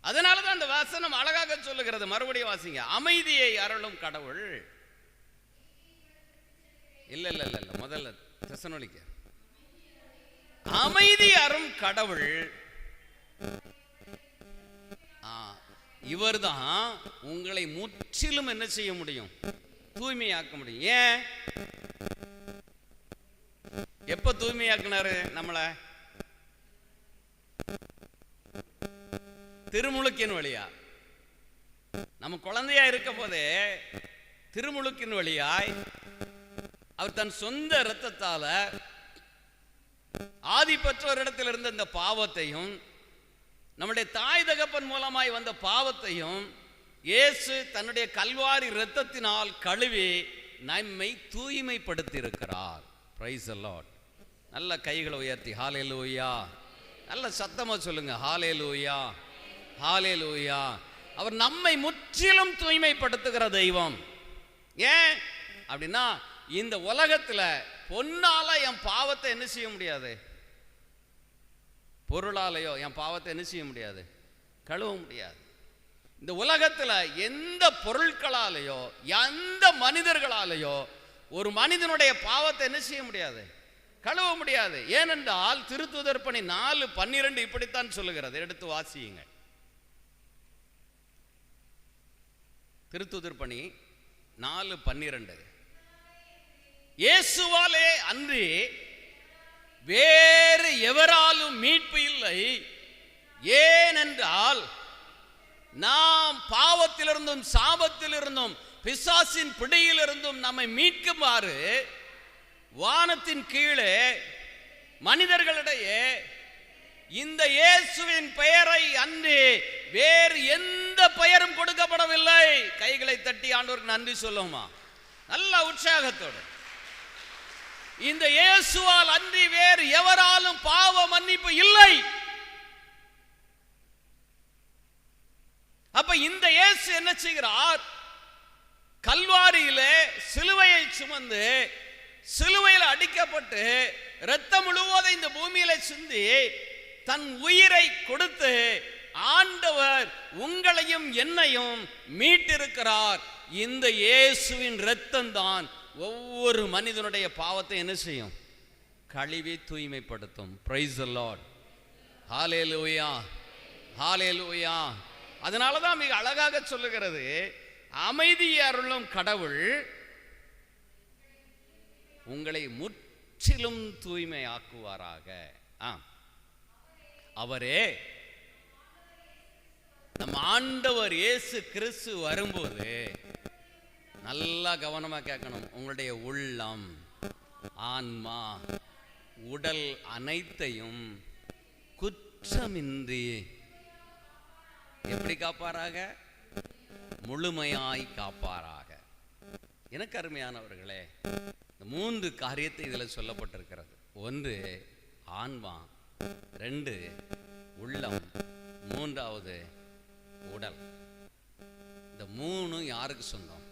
அதனாலதான் அந்த வசனம் அழகாக சொல்லுகிறது. மறுபடியும் வாசிங்க. அமைதியை அருளும் கடவுள். இல்ல இல்ல இல்ல இல்ல முதல்ல தெசலோனிக்க. அமைதி அரும் கடவுள் இவர்தான் உங்களை முற்றிலும் என்ன செய்ய முடியும்? தூய்மையாக்க முடியும். ஏன்? எப்ப தூய்மையாக்குனாரு நம்மள? திருமுழுக்கின் வழியா. நம்ம குழந்தையா இருக்க போதே திருமுழுக்கின் வழியாய் அவர் தன் சொந்த இரத்தத்தால ஆதி பெற்றோரிடத்தில் இருந்த இந்த பாவத்தையும் நம்முடைய தாய் தகப்பன் மூலமாய் வந்த பாவத்தையும் இயேசு தன்னுடைய கல்வாரி இரத்தத்தினால் கழுவி நம்மை தூய்மைப்படுத்தி இருக்கிறார். Price the Lord. நல்ல கைகளை உயர்த்தி ஹல்லேலூயா, நல்ல சத்தமா சொல்லுங்க ஹல்லேலூயா, ஹல்லேலூயா. அவர் நம்மை முற்றிலும் தூய்மைப்படுத்துகிற தெய்வம். ஏன் அப்படின்னா, இந்த உலகத்தில் பொன்னால என் பாவத்தை என்ன செய்ய முடியாது, பொருளாலையோ என் பாவத்தை என்ன செய்ய முடியாது, கழுவ முடியாது. இந்த உலகத்தில் எந்த பொருட்களாலேயோ எந்த மனிதர்களாலேயோ ஒரு மனிதனுடைய பாவத்தை என்ன செய்ய முடியாது, கழுவ முடியாது. ஏனென்றால் திருத்தூதர் பணி 4:12 இப்படித்தான் சொல்லுகிறது. எடுத்து வாசியுங்க. திருத்தூதர் பணி 4:12. இயேசுவாலே அன்றி வேறு எவராலும் மீட்பு இல்லை. ஏனென்றால் நாம் பாவத்திலிருந்தும் சாபத்திலிருந்தும் பிசாசின் பிடியிலிருந்தும் நம்மை மீட்குமாறு வானத்தின் கீழே மனிதர்களிடையே இந்த இயேசுவின் பெயரை அன்றி வேறு எந்த பெயரும் கொடுக்கப்படவில்லை. கைகளை தட்டி ஆண்டவருக்கு நன்றி சொல்லுமா, நல்ல உற்சாகத்தோடு. இந்த இயேசுவால் அன்றி வேறு எவராலும் பாவ மன்னிப்பு இல்லை. அப்ப இந்த இயேசு என்ன செய்கிறார், கல்வாரியிலே சிலுவையை சுமந்து சிலுவையில் அடிக்கப்பட்டு இரத்தம் முழுவதும் இந்த பூமியில சிந்தி தன் உயிரை கொடுத்து ஆண்டவர் உங்களையும் என்னையும் மீட்டிருக்கிறார். இந்த இயேசுவின் இரத்தம் தான் ஒவ்வொரு மனிதனுடைய பாவத்தை என்ன செய்யும், கழுவி தூய்மைப்படுத்தும். பிரைஸ் தி லார்ட், ஹல்லேலூயா, ஹல்லேலூயா. அதனாலதான் மிக அழகாக சொல்லுகிறது, அமைதியை அருளும் கடவுள் உங்களை முற்றிலும் தூய்மையாக்குவாராக. அவரே நம் ஆண்டவர் இயேசு கிறிஸ்து வரும்போது, நல்லா கவனமா கேட்கணும், உங்களுடைய உள்ளம், ஆன்மா, உடல் அனைத்தையும் குற்றமின்றி எப்படி காப்பாராக, முழுமையாய் காப்பாராக. எனக்கு அருமையானவர்களே, 3 காரியத்தை இதில் சொல்லப்பட்டிருக்கிறது. 1 ஆன்மா, 2 உள்ளம், 3வது உடல். இந்த 3 யாருக்கு சொந்தம்?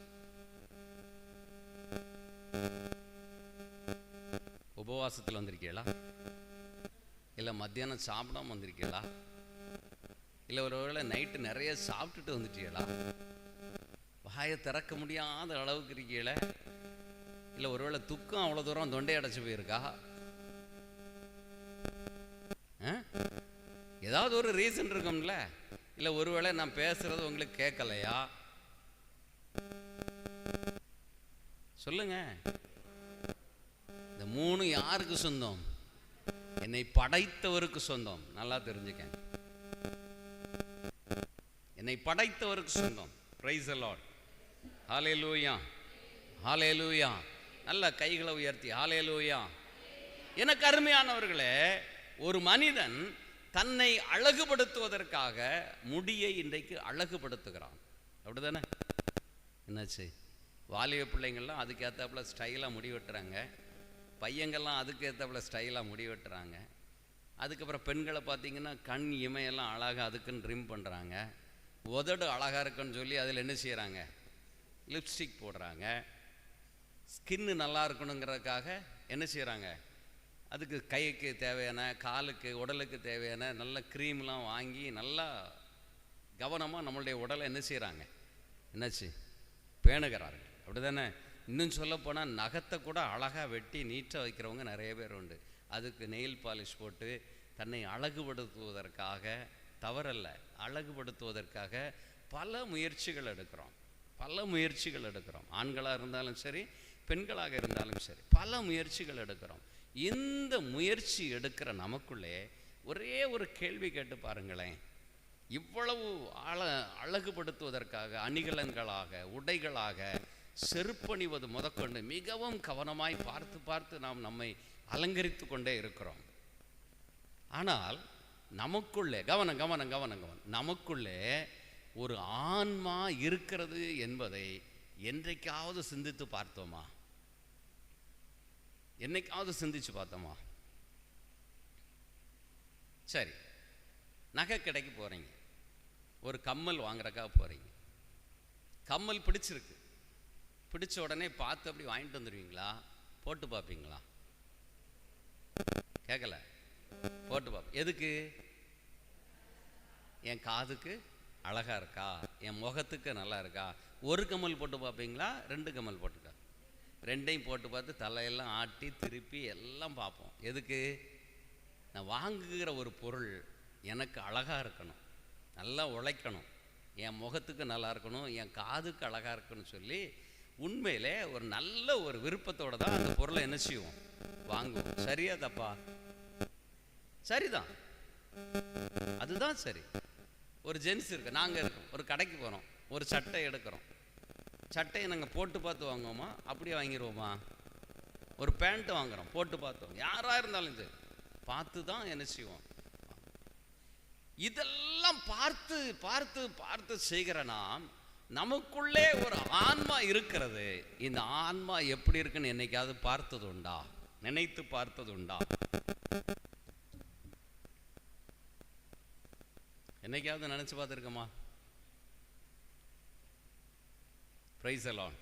உபவாசத்தில் வந்திருக்கீங்களா, இல்லை மத்தியானம் சாப்பிடாம வந்திருக்கீங்களா, இல்லை ஒருவேளை நைட்டு நிறைய சாப்பிட்டுட்டு வந்துட்டீங்களா, வாயை திறக்க முடியாத அளவுக்கு இருக்கீங்களே, இல்லை ஒருவேளை துக்கம் அவ்வளோ தூரம் தொண்டை அடைச்சு போயிருக்கா, ஏதாவது ஒரு ரீசன் இருக்கும்ல, இல்லை ஒருவேளை நான் பேசுறது உங்களுக்கு கேட்கலையா, சொல்லுங்க. இந்த 3 யாருக்கு சொந்தம்? என்னை படைத்தவருக்கு சொந்தம். நல்லா தெரிஞ்சுக்க, என்னை படைத்தவருக்கு சொந்தம். பிரைஸ் தி லார்ட், ஹல்லேலூயா, ஹல்லேலூயா. நல்ல கைகளை உயர்த்தி ஹல்லேலூயா. எனக்கு அருமையானவர்களே, ஒரு மனிதன் தன்னை அழகுபடுத்துவதற்காக முடியை இன்றைக்கு அழகுபடுத்துகிறான். அப்படிதானே? என்னாச்சு, வாலிப பிள்ளைங்கள்லாம் அதுக்கு ஏற்றாப்புல ஸ்டைலாக முடி வெட்டுறாங்க, பையங்கள்லாம் அதுக்கு ஏற்றாப்புல ஸ்டைலாக முடி வெட்டுறாங்க. அதுக்கப்புறம் பெண்களை பார்த்தீங்கன்னா கண் இமையெல்லாம் அழகாக அதுக்குன்னு ட்ரிம் பண்ணுறாங்க. உதடு அழகாக இருக்குன்னு சொல்லி அதில் என்ன செய்கிறாங்க, லிப்ஸ்டிக் போடுறாங்க. ஸ்கின்னு நல்லா இருக்கணுங்கிறதுக்காக என்ன செய்கிறாங்க, அதுக்கு கைக்கு தேவையான, காலுக்கு, உடலுக்கு தேவையான நல்ல க்ரீம்லாம் வாங்கி நல்லா கவனமாக நம்மளுடைய உடலை என்ன செய்கிறாங்க, என்னாச்சு, பேணுகிறார்கள். அப்படி தானே? இன்னும் சொல்லப்போனால் நகத்தை கூட அழகாக வெட்டி நீட்டாக வைக்கிறவங்க நிறைய பேர் உண்டு. அதுக்கு நெயில் பாலிஷ் போட்டு தன்னை அழகுபடுத்துவதற்காக, தவறல்ல, அழகுபடுத்துவதற்காக பல முயற்சிகள் எடுக்கிறோம், பல முயற்சிகள் எடுக்கிறோம். ஆண்களாக இருந்தாலும் சரி, பெண்களாக இருந்தாலும் சரி, பல முயற்சிகள் எடுக்கிறோம். இந்த முயற்சி எடுக்கிற நமக்குள்ளே ஒரே ஒரு கேள்வி கேட்டு பாருங்களேன். இவ்வளவு அழகுபடுத்துவதற்காக அணிகலன்களாக, உடைகளாக, செருப்பணிவது முதற்கொண்டு மிகவும் கவனமாய் பார்த்து பார்த்து நாம் நம்மை அலங்கரித்து கொண்டே இருக்கிறோம். ஆனால் நமக்குள்ளே கவனம் கவனம் கவனம் கவனம் நமக்குள்ளே ஒரு ஆன்மா இருக்கிறது என்பதை என்றைக்காவது சிந்தித்து பார்த்தோமா? என்னைக்காவது சிந்திச்சு பார்த்தோமா? சரி, நகை கடைக்கு போகிறீங்க, ஒரு கம்மல் வாங்குறக்காக போகிறீங்க. கம்மல் பிடிச்சிருக்கு, பிடிச்ச உடனே பார்த்து அப்படி வாங்கிட்டு வந்துடுவீங்களா? போட்டு பார்ப்பீங்களா? கேட்கல. போட்டு பார்ப்போம். எதுக்கு? என் காதுக்கு அழகா இருக்கா, என் முகத்துக்கு நல்லா இருக்கா? ஒரு கம்மல் போட்டு பார்ப்பீங்களா, 2 கம்மல் போட்டுக்கா? 2ஐயும் போட்டு பார்த்து தலையெல்லாம் ஆட்டி திருப்பி எல்லாம் பார்ப்போம். எதுக்கு? நான் வாங்குகிற ஒரு பொருள் எனக்கு அழகாக இருக்கணும், நல்லா உழைக்கணும், என் முகத்துக்கு நல்லா இருக்கணும், என் காதுக்கு அழகாக இருக்கணும்னு சொல்லி உண்மையிலே ஒரு நல்ல ஒரு விருப்பத்தோடு தான் அந்த பொருளை என்ன செய்வோம்? வாங்குவோம். சரியா தப்பா? சரிதான், அதுதான் சரி. ஒரு ஜென்ஸ் இருக்கு, நாங்கள் இருக்கோம், ஒரு கடைக்கு போகிறோம், ஒரு சட்டை எடுக்கிறோம். சட்டையை நாங்கள் போட்டு பார்த்து வாங்குவோமா, அப்படியே வாங்கிடுவோமா? ஒரு பேண்ட்டு வாங்குகிறோம், போட்டு பார்த்தோம், யாராக இருந்தாலும் சரி பார்த்து தான் என்ன செய்வோம்? இதெல்லாம் பார்த்து பார்த்து பார்த்து செய்கிற நாம், நமக்குள்ளே ஒரு ஆன்மா இருக்கிறது. இந்த ஆன்மா எப்படி இருக்குன்னு என்னைக்காவது பார்த்தது உண்டா? நினைத்து பார்த்தது உண்டா? என்னைக்காவது நினைச்சு பார்த்துருக்கோமா? Price the Lord.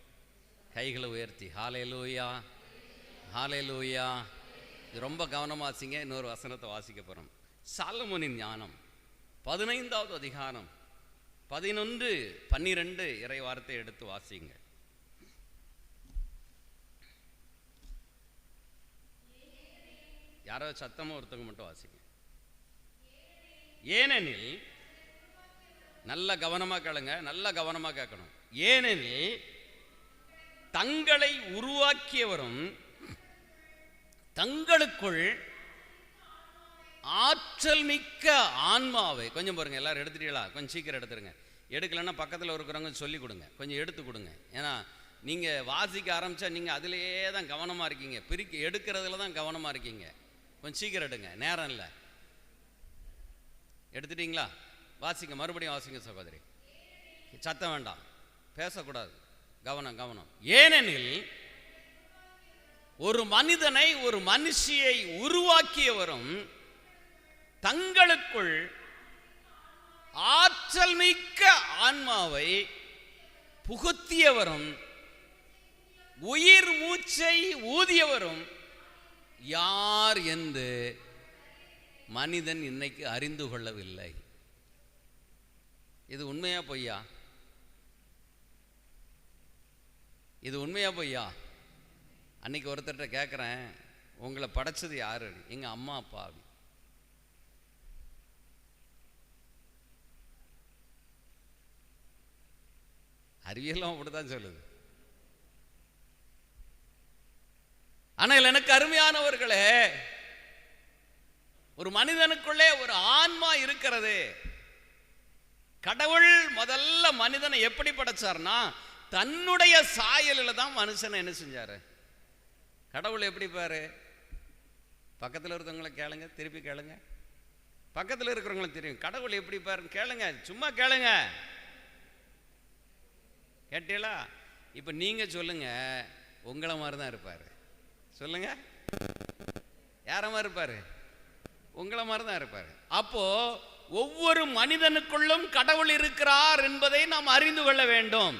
கைகளை உயர்த்தி ஹல்லேலூயா ஹல்லேலூயா. இது ரொம்ப கவனமாக வாசிங்க. இன்னொரு வசனத்தை வாசிக்க போகிறோம். சாலமோனின் ஞானம் 15வது அதிகாரம் 11, 12 இறை வார்த்தை எடுத்து வாசிங்க. யாரோ சத்தமாக ஒருத்தவங்க மட்டும் வாசிங்க. ஏனெனில், நல்ல கவனமாக கேளுங்க, நல்ல கவனமாக கேட்கணும். ஏனெனில் தங்களை உருவாக்கியவரும் தங்களுக்குள் ஆற்றல் மிக்க ஆன்மாவை, கொஞ்சம் பாருங்க, எல்லாரும் எடுத்துட்டீங்களா? கொஞ்சம் சீக்கிரம் எடுத்துருங்க. எடுக்கலைன்னா பக்கத்தில் இருக்கிறவங்க சொல்லி கொடுங்க, கொஞ்சம் எடுத்து கொடுங்க. ஏன்னா நீங்கள் வாசிக்க ஆரம்பித்தா நீங்கள் அதிலேயே தான் கவனமாக இருக்கீங்க, எடுக்கிறதுல தான் கவனமாக இருக்கீங்க. கொஞ்சம் சீக்கிரம் எடுங்க, நேரம் இல்லை. எடுத்துட்டீங்களா? வாசிங்க, மறுபடியும் வாசிங்க சகோதரி. சத்தம் வேண்டாம், பேசக்கூடாது, கவனம் கவனம். ஏனெனில் ஒரு மனிதனை, ஒரு மனுஷியை உருவாக்கியவரும் தங்களுக்குள் ஆற்றல் மிக்க ஆன்மாவை புகுத்தியவரும் உயிர் மூச்சை ஊதியவரும் யார் என்று மனிதன் இன்னைக்கு அறிந்து கொள்ளவில்லை. இது உண்மையா பொய்யா? இது உண்மையா பொய்யா? அன்னைக்கு ஒருத்தர்கிட்ட கேட்குறேன், உங்களை படைச்சது யாரு? எங்கள் அம்மா அப்பா. அறிவியலும் அப்படிதான் சொல்லுது. ஆனால் எனக்கு அருமையானவர்களே, ஒரு மனிதனுக்குள்ளே ஒரு ஆன்மா இருக்கிறது. கடவுள் முதல்ல மனிதனை எப்படி படைச்சார்னா, தன்னுடைய சாயலில் தான் மனுஷனை என்ன செஞ்சாரு? கடவுள் எப்படி பாரு? பக்கத்தில் இருக்கிறவங்களை கேளுங்க, திருப்பி கேளுங்க. பக்கத்தில் இருக்கிறவங்களை தெரியும் கடவுள் எப்படி பாருன்னு கேளுங்க, சும்மா கேளுங்க. கேட்டீங்களா? இப்போ நீங்க சொல்லுங்க, உங்களை மாதிரி தான் இருப்பாரு. சொல்லுங்க, யார மாதிரி இருப்பாரு? உங்களை மாதிரி தான் இருப்பாரு. அப்போ ஒவ்வொரு மனிதனுக்குள்ளும் கடவுள் இருக்கிறார் என்பதை நாம் அறிந்து கொள்ள வேண்டும்.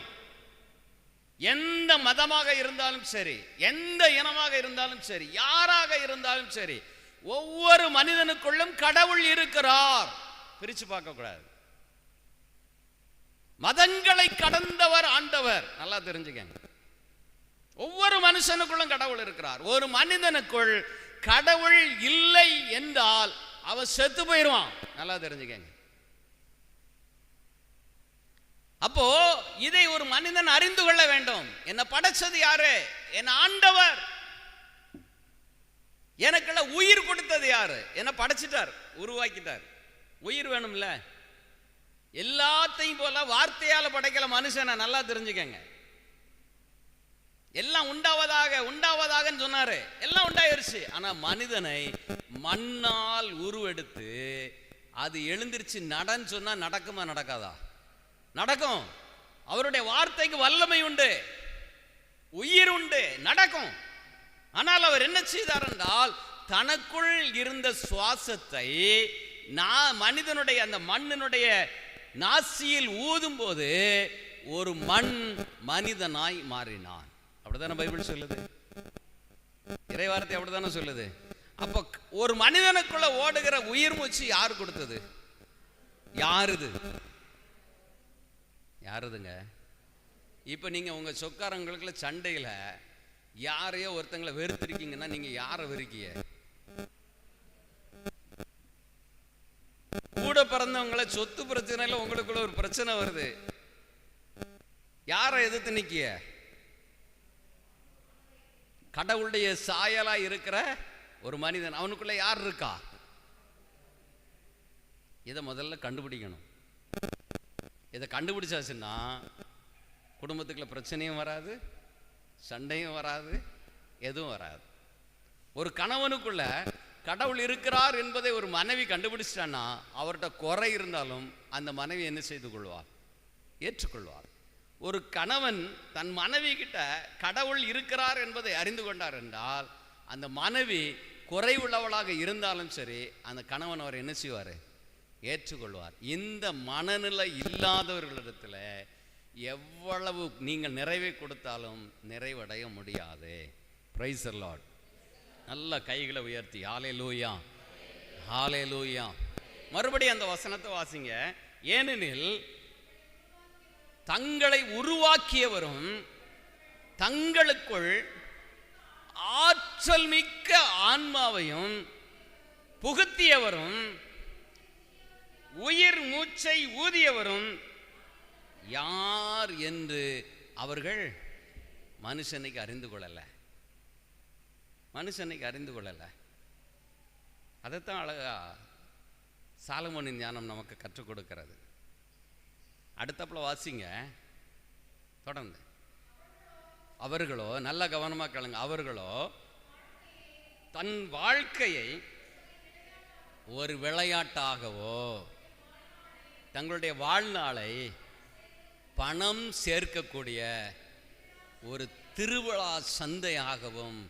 எந்த மதமாக இருந்தாலும் சரி, எந்த இனமாக இருந்தாலும் சரி, யாராக இருந்தாலும் சரி, ஒவ்வொரு மனிதனுக்குள்ளும் கடவுள் இருக்கிறார். பிரிச்சு பார்க்க கூடாது. மதங்களை கடந்தவர் ஆண்டவர், நல்லா தெரிஞ்சுக்கங்க. ஒவ்வொரு மனுஷனுக்குள்ளும் கடவுள் இருக்கிறார். ஒரு மனிதனுக்குள் கடவுள் இல்லை என்றால் அவன் செத்து போயிடுவான். நல்லா தெரிஞ்சுக்கங்க. அப்போ இதை ஒரு மனிதன் அறிந்து கொள்ள வேண்டும். என்ன படைச்சது யாரு? என் ஆண்டவர். எனக்குள்ள உயிர் கொடுத்தது யாரு? என்ன படைச்சிட்டார், உருவாக்கிட்டார். உயிர் வேணும்ல. எல்லாத்தையும் போல வார்த்தையால படைக்கல மனுஷனை, நல்லா தெரிஞ்சுக்கங்க. எல்லாம் உண்டாவதாக உண்டாவதாகன்னு சொன்னாரு, எல்லாம் உண்டாயிருச்சு. ஆனா மனிதனை மண்ணால் உருவெடுத்து அது எழுந்திருச்சு நடன்னு சொன்னா நடக்குமா நடக்காதா? நடக்கும். அவருடைய வார்த்தைக்கு வல்லமை உண்டு, உயிர் உண்டு, நடக்கும். ஆனால் அவர் என்ன செய்தார் என்றால், தனக்குள் இருந்த சுவாசத்தை மனிதனுடைய அந்த மண்ணினுடைய நாசியில் ஊதும் போது ஒரு மண் மனிதனாய் மாறினான். அப்படித்தானே பைபிள் சொல்லுது, இறைவார்த்தை அப்படித்தானே சொல்லுது. அப்ப ஒரு மனிதனுக்குள்ள ஓடுகிற உயிர் மூச்சு யார் கொடுத்தது? யாருது? யாருதுங்க? இப்ப நீங்க உங்க சொக்காரங்களுக்குள்ள சண்டையில யாரையோ ஒருத்தங்களை வெறுத்திருக்கீங்கன்னா நீங்க யாரை வெறுக்கிய? கூட பிறந்தவங்களை சொத்து பிரச்சனையில உங்களுக்குள்ள ஒரு பிரச்சனை வருது, யாரை எதிர்த்து நிக்கிய? கடவுளுடைய சாயலா இருக்கிற ஒரு மனிதன், அவனுக்குள்ள யார் இருக்கா? இதை முதல்ல கண்டுபிடிக்கணும். இதை கண்டுபிடிச்சாச்சுன்னா குடும்பத்துக்குள்ள பிரச்சனையும் வராது, சண்டையும் வராது, எதுவும் வராது. ஒரு கணவனுக்குள்ள கடவுள் இருக்கிறார் என்பதை ஒரு மனைவி கண்டுபிடிச்சிட்டான்னா அவர்கிட்ட குறை இருந்தாலும் அந்த மனைவி என்ன செய்து கொள்வார்? ஏற்றுக்கொள்வார். ஒரு கணவன் தன் மனைவி கிட்ட கடவுள் இருக்கிறார் என்பதை அறிந்து கொண்டார் என்றால் அந்த மனைவி குறைவுள்ளவளாக இருந்தாலும் சரி, அந்த கணவன் அவர் என்ன செய்வார்? ஏற்றுக்கொள்வார். இந்த மனநிலை இல்லாதவர்களிடத்தில் எவ்வளவு நீங்கள் நிறைவை கொடுத்தாலும் நிறைவடைய முடியாது. Price the Lord. நல்ல கைகளை உயர்த்தி ஹல்லேலூயா, ஹல்லேலூயா. மறுபடியும் அந்த வசனத்தை வாசிங்க. ஏனெனில் தங்களை உருவாக்கியவரும் தங்களுக்குள் ஆற்றல் மிக்க ஆன்மாவையும் புகுத்தியவரும் உயிர் மூச்சை ஊதியவரும் யார் என்று அவர்கள் மனுஷனைக்கு அறிந்து கொள்ளல. மனுஷனைக்கு அறிந்து கொள்ளல. அதைத்தான் அழகா சாலமோனின் ஞானம் நமக்கு கற்றுக் கொடுக்கிறது. அடுத்தப்பல வாசிங்க தொடர்ந்து. அவர்களோ, நல்ல கவனமாக கேளுங்க, அவர்களோ தன் வாழ்க்கையை ஒரு விளையாட்டாகவோ தங்களுடைய வாழ்நாளை பணம் சேர்க்கக்கூடிய ஒரு திருவிழா சந்தையாகவும்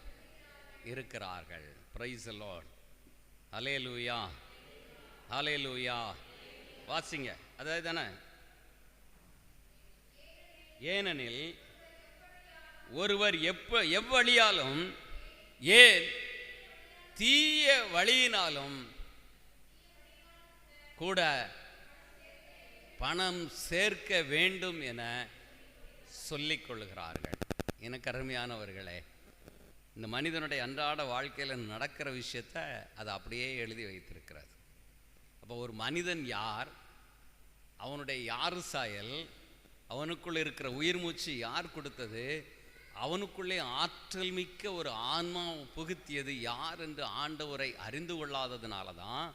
இருக்கிறார்கள். Praise the lord. Hallelujah, hallelujah. வாசிங்க. அதாவது தானே. ஏனெனில் ஒருவர் எவ்வழியாலும் ஏன் தீய வழியினாலும் கூட பணம் சேர்க்க வேண்டும் என சொல்லிக் கொள்கிறார்கள். எனக்கு அருமையானவர்களே, இந்த மனிதனுடைய அன்றாட வாழ்க்கையில் நடக்கிற விஷயத்தை அது அப்படியே எழுதி வைத்திருக்கிறது. அப்போ ஒரு மனிதன் யார், அவனுடைய யாரு சாயல், அவனுக்குள்ளே இருக்கிற உயிர் மூச்சு யார் கொடுத்தது, அவனுக்குள்ளே ஆற்றல் மிக்க ஒரு ஆன்மா புகுத்தியது யார் என்று ஆண்டவரை அறிந்து கொள்ளாததுனால தான்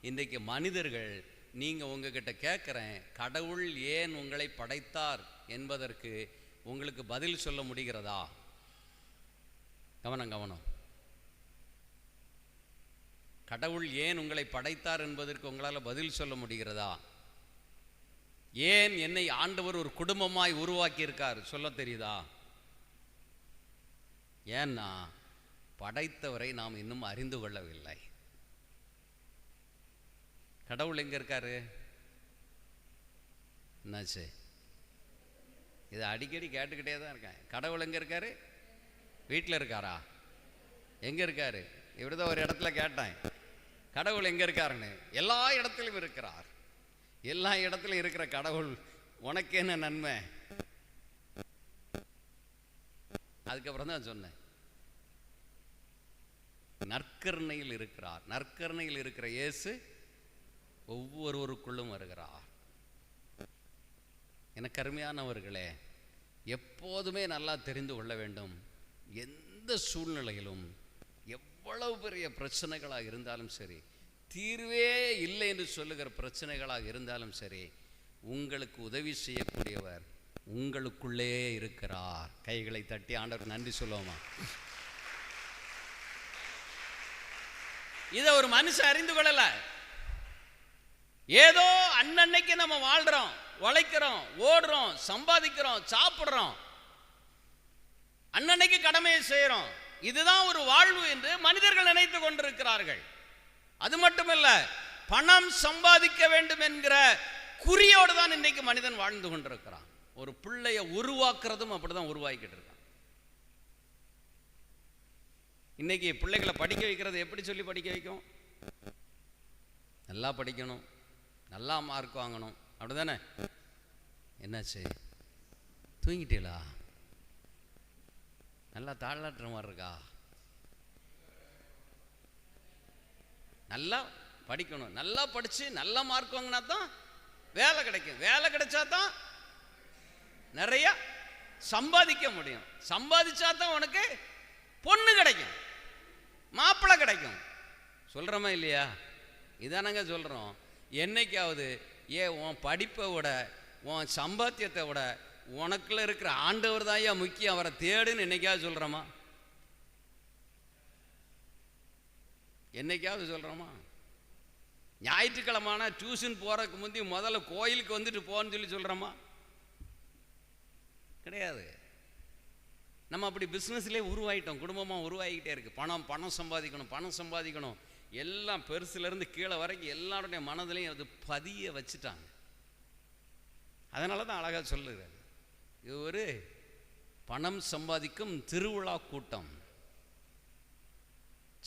இன்றைக்கு மனிதர்கள், நீங்கள் உங்ககிட்ட கேட்குறேன், கடவுள் ஏன் உங்களை படைத்தார் என்பதற்கு உங்களுக்கு பதில் சொல்ல முடிகிறதா? கவனம் கவனம். கடவுள் ஏன் உங்களை படைத்தார் என்பதற்கு உங்களால் பதில் சொல்ல முடிகிறதா? ஏன் என்னை ஆண்டவர் ஒரு குடும்பமாய் உருவாக்கி இருக்கார் சொல்ல தெரியுதா? ஏன்னா படைத்தவரை நாம் இன்னும் அறிந்து கொள்ளவில்லை. கடவுள் எங்க இருக்காரு? என்னாச்சு? இதை அடிக்கடி கேட்டுக்கிட்டே தான் இருக்கேன். கடவுள் எங்க இருக்காரு? வீட்டில் இருக்காரா? எங்க இருக்காரு? இப்படிதான் ஒரு இடத்துல கேட்டேன், கடவுள் எங்க இருக்காருன்னு. எல்லா இடத்திலும் இருக்கிறார். எல்லா இடத்துலையும் இருக்கிற கடவுள் உனக்கு என்ன நன்மை? அதுக்கப்புறம் தான் சொன்னேன், நற்கருணையில் இருக்கிறார். நற்கருணையில் இருக்கிற இயேசு ஒவ்வொருவருக்குள்ளும் வருகிறார். எனக்கு அருமையானவர்களே, எப்போதுமே நல்லா தெரிந்து கொள்ள வேண்டும், எந்த சூழ்நிலையிலும் எவ்வளவு பெரிய பிரச்சனைகளாக இருந்தாலும் சரி, தீர்வே இல்லை என்று சொல்லுகிற பிரச்சனைகளாக இருந்தாலும் சரி, உங்களுக்கு உதவி செய்யக்கூடியவர் உங்களுக்குள்ளே இருக்கிறார். கைகளை தட்டி ஆண்டவர் நன்றி சொல்லுவோமா? இதை ஒரு மனுஷன் அறிந்து கொள்ளல. ஏதோ அன்னன்னைக்கு நம்ம வாழ்றோம், உழைக்கிறோம், ஓடுறோம், சம்பாதிக்கிறோம், சாப்பிடுறோம், அன்னன்னைக்கு கடமையை செய்யறோம். இதுதான் ஒரு வாழ்வு என்று மனிதர்கள் நினைத்து கொண்டிருக்கிறார்கள். அது மட்டுமல்ல, பணம் சம்பாதிக்க வேண்டும் என்கிற குறியோடு தான் இன்றைக்கு மனிதன் வாழ்ந்து கொண்டிருக்கிறான். ஒரு பிள்ளைய உருவாக்குறதும் அப்படிதான் உருவாக்கிட்டு இருக்கான். இன்னைக்கு பிள்ளைகளை படிக்க வைக்கிறது எப்படி சொல்லி படிக்க வைக்கும்? நல்லா படிக்கணும், நல்லா மார்க் வாங்கணும், அப்படிதானே? என்னாச்சு, தூங்கிட்டீங்களா? நல்லா தாளாட்டுற மாதிரி இருக்கா? நல்லா படிக்கணும், நல்லா படிச்சு நல்லா மார்க் வாங்கினா தான் வேலை கிடைக்கும். வேலை கிடைச்சா தான் நிறைய சம்பாதிக்க முடியும். சம்பாதிச்சா தான் உனக்கு பொண்ணு கிடைக்கும், மாப்பிள்ளை கிடைக்கும். சொல்றோமா இல்லையா? இதானங்க சொல்றோம். என்னைக்காவது உன் படிப்பை விட, உன் சம்பாத்தியத்தை விட உனக்குள்ள இருக்கிற ஆண்டவர் தான் முக்கியம், அவரை தேடுன்னு என்னைக்காவது சொல்றோமா? என்னைக்காவது சொல்றோமா? ஞாயிற்றுக்கிழமான டியூஷன் போறதுக்கு முந்தி முதல்ல கோயிலுக்கு வந்துட்டு போன்னு சொல்லி சொல்றோமா? கிடையாது. நம்ம அப்படி பிஸ்னஸ்லேயே உருவாயிட்டோம், குடும்பமாக உருவாகிக்கிட்டே இருக்கு. பணம் சம்பாதிக்கணும், பணம் சம்பாதிக்கணும், எல்லாம் பெருசுலேருந்து கீழே வரைக்கும் எல்லாருடைய மனதிலையும் அது பதிய வச்சுட்டாங்க. அதனால தான் அழகாக சொல்லுறாரு, இது ஒரு பணம் சம்பாதிக்கும் திருவிழா கூட்டம்.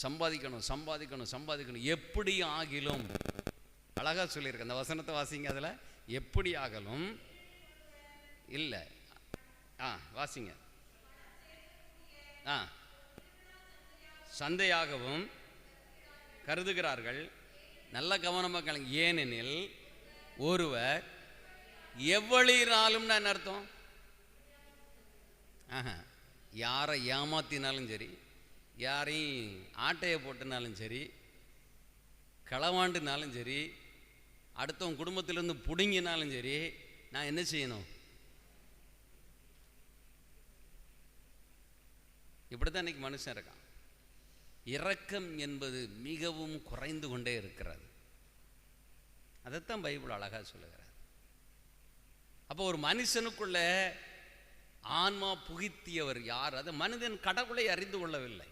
சம்பாதிக்கணும் சம்பாதிக்கணும் சம்பாதிக்கணும், எப்படி ஆகிலும். அழகா சொல்லியிருக்க அந்த வசனத்தை வாசிங்க. அதில் எப்படி ஆகலும் இல்லை, வாசிங்க. சந்தையாகவும் கருதுகிறார்கள். நல்ல கவனமாக கேளுங்க. ஏனெனில் ஒருவர் எவ்வளினாலும் என்ன அர்த்தம்? யாரை ஏமாத்தினாலும் சரி, யாரையும் ஆட்டையை போட்டுனாலும் சரி, களவாண்டுனாலும் சரி, அடுத்தவங்க குடும்பத்திலேருந்து பிடுங்கினாலும் சரி, நான் என்ன செய்யணும்? இப்படித்தான் இன்னைக்கு மனுஷன் இருக்கான். இரக்கம் என்பது மிகவும் குறைந்து கொண்டே இருக்கிறது. அதைத்தான் பைபிள் அழகாக சொல்லுகிறார். அப்போ ஒரு மனுஷனுக்குள்ள ஆன்மா புகுத்தியவர் யார்? அது மனிதன் கடவுளை அறிந்து கொள்ளவில்லை.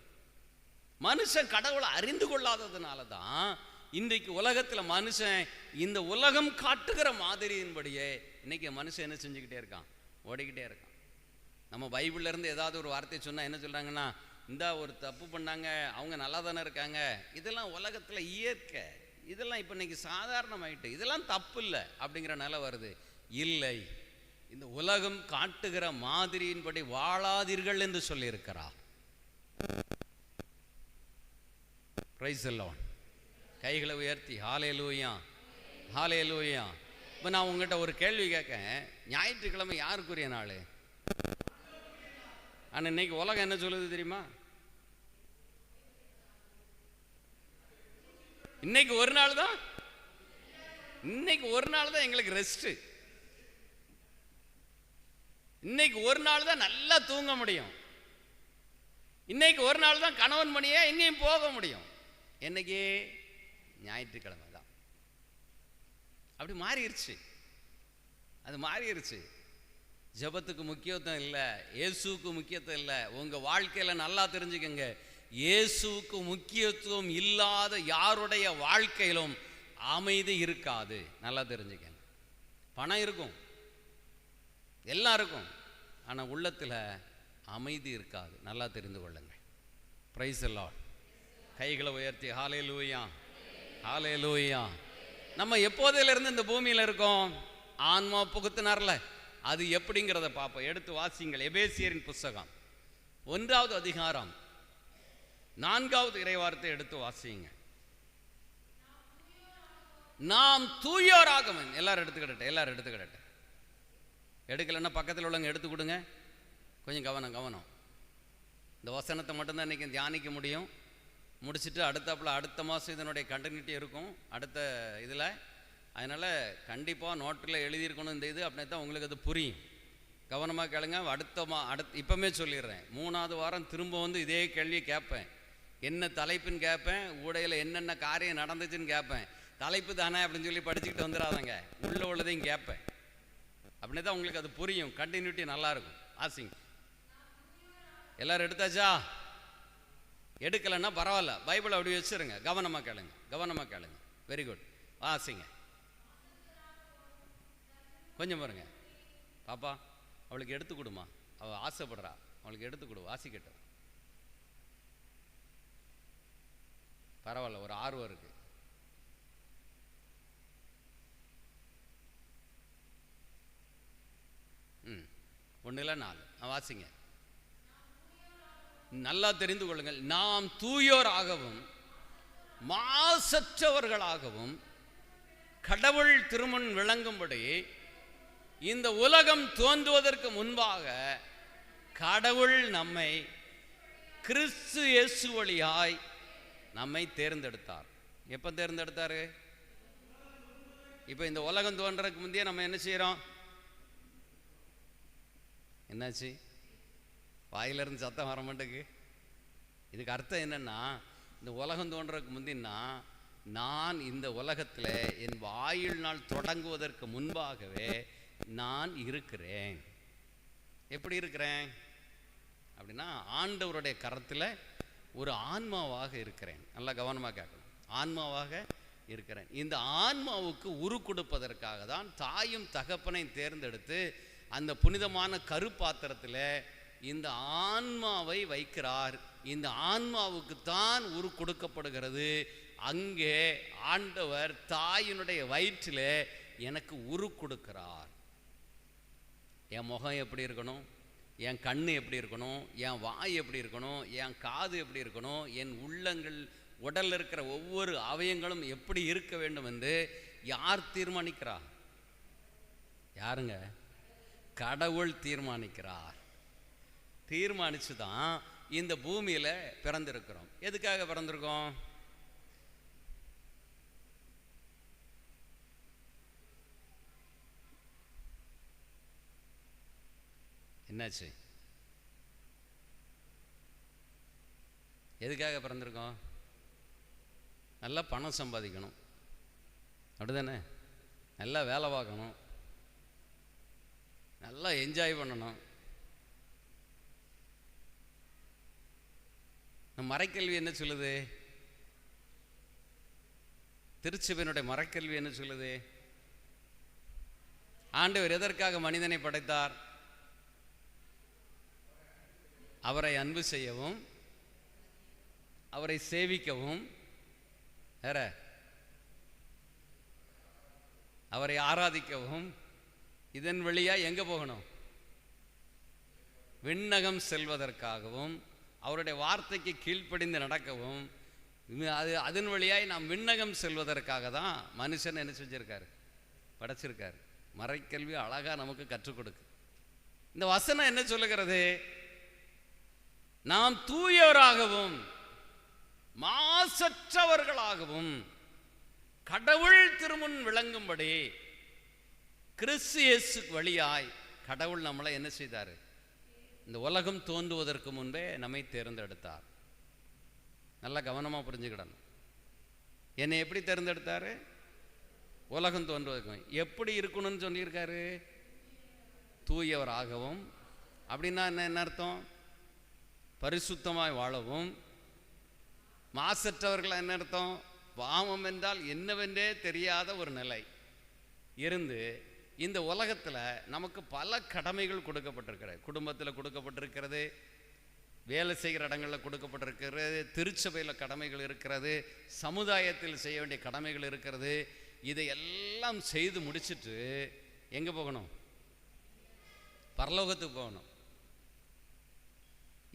மனுஷன் கடவுளை அறிந்து கொள்ளாததுனால தான் இன்றைக்கு உலகத்தில் மனுஷன் இந்த உலகம் காட்டுகிற மாதிரியின்படியே இன்னைக்கு மனுஷன் என்ன செஞ்சுக்கிட்டே இருக்கான்? ஓடிக்கிட்டே இருக்கான். நம்ம பைபிள்ல இருந்து ஏதாவது ஒரு வார்த்தையை சொன்னால் என்ன சொல்கிறாங்கன்னா, இந்த ஒரு தப்பு பண்ணாங்க, அவங்க நல்லா தானே இருக்காங்க, இதெல்லாம் உலகத்தில் இயற்கை, இதெல்லாம் இப்போ இன்னைக்கு சாதாரணமாயிட்டு, இதெல்லாம் தப்பு இல்லை அப்படிங்கிற நிலை வருது. இல்லை, இந்த உலகம் காட்டுகிற மாதிரியின்படி வாழாதீர்கள் என்று சொல்லியிருக்கிறார். Price the Lord. கைகளை உயர்த்தி ஹல்லேலூயா ஹல்லேலூயா. இப்போ நான் உங்கள்கிட்ட ஒரு கேள்வி கேட்கேன். ஞாயிற்றுக்கிழமை யாருக்குரிய நாள்? ஆனால் இன்னைக்கு உலகம் என்ன சொல்லுது தெரியுமா? இன்னைக்கு ஒரு நாள் தான், இன்னைக்கு ஒரு நாள் தான் எங்களுக்கு ரெஸ்ட். இன்னைக்கு ஒரு நாள் தான் நல்லா தூங்க முடியும். இன்னைக்கு ஒரு நாள் தான் கணவன் மணியே எங்கேயும் போக முடியும். என்னைக்கு? ஞாயிற்றுக்கிழமை தான். அப்படி மாறிடுச்சு, அது மாறிடுச்சு. ஜெபத்துக்கு முக்கியத்துவம் இல்லை, இயேசுவுக்கு முக்கியத்துவம் இல்லை. உங்கள் வாழ்க்கையில் நல்லா தெரிஞ்சுக்கங்க, இயேசுவுக்கு முக்கியத்துவம் இல்லாத யாருடைய வாழ்க்கையிலும் அமைதி இருக்காது. நல்லா தெரிஞ்சுக்கங்க. பணம் இருக்கும், எல்லாம் இருக்கும், ஆனால் உள்ளத்தில் அமைதி இருக்காது. நல்லா தெரிந்து கொள்ளுங்கள். Price the Lord. கைகளை உயர்த்தி ஹல்லேலூயா ஹல்லேலூயா. நம்ம எப்போதிலிருந்து இந்த பூமியில் இருக்கோம்? ஆன்மா புகுத்தினார்ல, அது எப்படிங்கிறத பார்ப்போம். எடுத்து வாசிங்கள். எபேசியரின் புஸ்தகம் 1வது அதிகாரம் 4வது இறைவார்த்தை எடுத்து வாசிங்க. நாம் தூயோராகவும். எல்லாரும் எடுத்துக்கிட்ட எடுக்கலைன்னா பக்கத்தில் உள்ளவங்க எடுத்து கொடுங்க. கொஞ்சம் கவனம். இந்த வசனத்தை மட்டும்தான் இன்றைக்கி தியானிக்க முடியும். முடிச்சுட்டு அடுத்த மாதம் இதனுடைய கண்டினியூட்டி இருக்கும் அடுத்த இதில். அதனால் கண்டிப்பாக நோட்டில் எழுதியிருக்கணும் இந்த இது, அப்படின்னா தான் உங்களுக்கு அது புரியும். கவனமாக கேளுங்க. இப்போமே சொல்லிடுறேன், 3வது வாரம் திரும்ப வந்து இதே கேள்வியை கேட்பேன். என்ன தலைப்புன்னு கேட்பேன், ஊடையில் என்னென்ன காரியம் நடந்துச்சுன்னு கேட்பேன். தலைப்பு தானே அப்படின்னு சொல்லி படிச்சுக்கிட்டு வந்துடாதங்க, உள்ளதையும் கேட்பேன். அப்படின்னா தான் உங்களுக்கு அது புரியும், கண்டினியூட்டி நல்லாயிருக்கும். ஆசிங்க. எல்லோரும் எடுத்தாச்சா? எடுக்கலைன்னா பரவாயில்ல, பைபிள் அப்படி வச்சுருங்க. கவனமாக கேளுங்க. Very good. வாசிங்க. கொஞ்சம் பாருங்க. பாப்பா, அவளுக்கு எடுத்து கொடுமா, அவள் ஆசைப்படுறா, அவளுக்கு எடுத்து கொடு, வாசிக்கட்டும். பரவாயில்ல, ஒரு ஆர்வம் இருக்கு. ஒன்று இல்லை 4 வாசிங்க. நல்லா தெரிந்து கொள்ளுங்கள், நாம் தூயோராகவும் மாசற்றவர்களாகவும் கடவுள் திருமுன் விளங்கும்படி இந்த உலகம் தோன்றுவதற்கு முன்பாக கடவுள் நம்மை கிறிஸ்து இயேசு வழியாய் நம்மை தேர்ந்தெடுத்தார். எப்போ தேர்ந்தெடுத்தாரு? இப்போ இந்த உலகம் தோன்றதுக்கு முந்தைய நம்ம என்ன செய்கிறோம்? என்னாச்சு? வாயிலிருந்து சத்தம் வர மாட்டேங்குது. இதுக்கு அர்த்தம் என்னன்னா, இந்த உலகம் தோன்றதுக்கு முந்தினா நான் இந்த உலகத்தில் என் வாயில் நாள் தொடங்குவதற்கு முன்பாகவே நான் இருக்கிறேன். எப்படி இருக்கிறேன் அப்படின்னா, ஆண்டவருடைய கரத்தில் ஒரு ஆன்மாவாக இருக்கிறேன். நல்லா கவனமாக கேட்கணும். ஆன்மாவாக இருக்கிறேன். இந்த ஆன்மாவுக்கு உரு கொடுப்பதற்காக தான் தாயும் தகப்பனையும் தேர்ந்தெடுத்து அந்த புனிதமான கருப்பாத்திரத்தில் இந்த ஆன்மாவை வைக்கிறார். இந்த ஆன்மாவுக்கு தான் உரு கொடுக்கப்படுகிறது. அங்கே ஆண்டவர் தாயினுடைய வயிற்றில் எனக்கு உரு கொடுக்கிறார். என் முகம் எப்படி இருக்கணும், என் கண் எப்படி இருக்கணும், என் வாய் எப்படி இருக்கணும், என் காது எப்படி இருக்கணும், என் உள்ளங்கள் உடலில் இருக்கிற ஒவ்வொரு அவயங்களும் எப்படி இருக்க வேண்டும் என்று யார் தீர்மானிக்கிறார்? யாருங்க? கடவுள் தீர்மானிக்கிறார். தீர்மானிச்சு தான் இந்த பூமியில் பிறந்திருக்கிறோம். எதுக்காக பிறந்திருக்கோம்? என்னாச்சு? எதுக்காக பிறந்திருக்கோம்? நல்லா பணம் சம்பாதிக்கணும், அப்படிதானே? நல்லா வேலை பார்க்கணும், நல்லா என்ஜாய் பண்ணணும். மறைக்கல்வி என்ன சொல்லுது? திருச்சபையினுடைய மறைக்கல்வி என்ன சொல்லுது? ஆண்டவர் எதற்காக மனிதனை படைத்தார்? அவரை அன்பு செய்யவும், அவரை சேவிக்கவும், வேற அவரை ஆராதிக்கவும். இதன் வழியா எங்க போகணும்? விண்ணகம் செல்வதற்காகவும், அவருடைய வார்த்தைக்கு கீழ்ப்படிந்து நடக்கவும். அதன் வழியாய் நாம் விண்ணகம் செல்வதற்காக தான் மனுஷன் என்ன செஞ்சிருக்காரு? படைச்சிருக்காரு. மறைக்கல்வி அழகா நமக்கு கற்றுக் கொடுக்கு. இந்த வசனம் என்ன சொல்லுகிறது? நாம் தூயோராகவும் மாசற்றவர்களாகவும் கடவுள் திருமுன் விளங்கும்படி கிறிஸ்து இயேசு வழியாய் கடவுள் நம்மளை என்ன செய்தார்? இந்த உலகம் தோன்றுவதற்கு முன்பே நம்மை தேர்ந்தெடுத்தார். நல்லா கவனமாக புரிஞ்சுக்கிடணும். என்னை எப்படி தேர்ந்தெடுத்தாரு? உலகம் தோன்றுவதற்கு. எப்படி இருக்கணும்னு சொல்லியிருக்காரு? தூயவராகவும். அப்படின்னா என்ன அர்த்தம்? பரிசுத்தமாய் வாழவும். மாசற்றவர்கள் என்ன அர்த்தம்? பாவம் என்றால் என்னவென்றே தெரியாத ஒரு நிலை இருந்து இந்த உலகத்தில் நமக்கு பல கடமைகள் கொடுக்கப்பட்டிருக்கிறது. குடும்பத்தில் கொடுக்கப்பட்டிருக்கிறது, வேலை செய்கிற இடங்களில் கொடுக்கப்பட்டிருக்கிறது, திருச்சபையில் கடமைகள் இருக்கிறது, சமுதாயத்தில் செய்ய வேண்டிய கடமைகள் இருக்கிறது. இதையெல்லாம் செய்து முடிச்சுட்டு எங்கே போகணும்? பரலோகத்துக்கு போகணும்.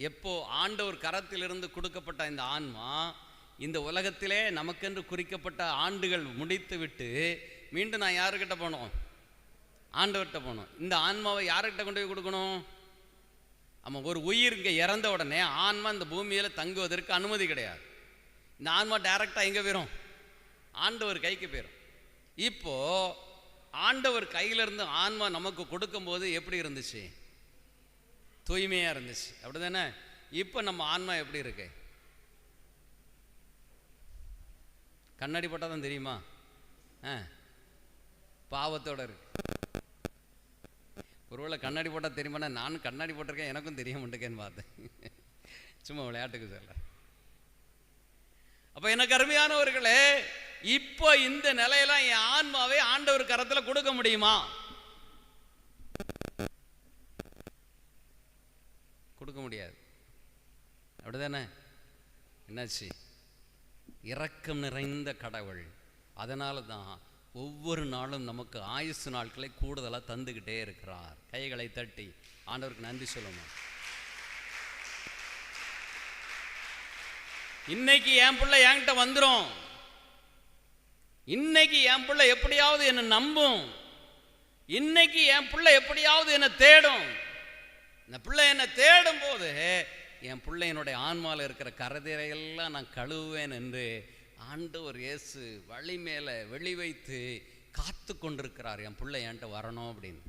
எப்போ ஆண்டவர் கரத்திலிருந்து கொடுக்கப்பட்ட இந்த ஆன்மா இந்த உலகத்திலே நமக்கென்று குறிக்கப்பட்ட ஆண்டுகள் முடித்து விட்டு மீண்டும் நான் யாருக்கிட்ட போகணும்? ஆண்டவர்கிட்ட போகணும். இந்த ஆன்மாவை யார்கிட்ட கொண்டு போய் கொடுக்கணும்? ஆமாம், ஒரு உயிர் இங்கே இறந்த உடனே ஆன்மா இந்த பூமியில் தங்குவதற்கு அனுமதி கிடையாது. இந்த ஆன்மா டைரக்டாக எங்கே போயிடும்? ஆண்டவர் கைக்கு போயிடும். இப்போ ஆண்டவர் கையிலிருந்து ஆன்மா நமக்கு கொடுக்கும்போது எப்படி இருந்துச்சு? தூய்மையாக இருந்துச்சு, அப்படி தானே? இப்போ நம்ம ஆன்மா எப்படி இருக்கு? கண்ணாடி போட்டால் தான் தெரியுமா? பாவத்தோடு இருக்கு. ஒருவேளை கண்ணாடி போட்டால் தெரியுமாண்ணா? நானும் கண்ணாடி போட்டிருக்கேன், எனக்கும் தெரிய மாட்டேங்கன்னு பார்த்தேன். சும்மா விளையாட்டுக்கு சொல்ல. அப்போ எனக்கு அருமையானவர்களே, இப்போ இந்த நிலையெல்லாம் என் ஆன்மாவை ஆண்டவர் கரத்தில் கொடுக்க முடியுமா? கொடுக்க முடியாது, அப்படிதானே? என்னாச்சு? இரக்கம் நிறைந்த கடவுள். அதனால தான் ஒவ்வொரு நாளும் நமக்கு ஆயுசு நாட்களை கூடுதலாக தந்துக்கிட்டே இருக்கிறார். கைகளை தட்டி ஆண்டவருக்கு நன்றி சொல்லணும். இன்னைக்கு என் பிள்ளை என்கிட்ட வந்துடும், இன்னைக்கு என் பிள்ளை எப்படியாவது என்னை நம்பும், இன்னைக்கு என் பிள்ளை எப்படியாவது என்னை தேடும். இந்த பிள்ளை என்னை தேடும் போது என் பிள்ளையினுடைய ஆன்மாவில் இருக்கிற கரதிரையெல்லாம் நான் கழுவுவேன் என்று ஆண்டவர் இயேசு வழி மேலே வெளி வைத்து காத்து கொண்டிருக்கிறார். என் பிள்ளை என்கிட்ட வரணும் அப்படின்னு.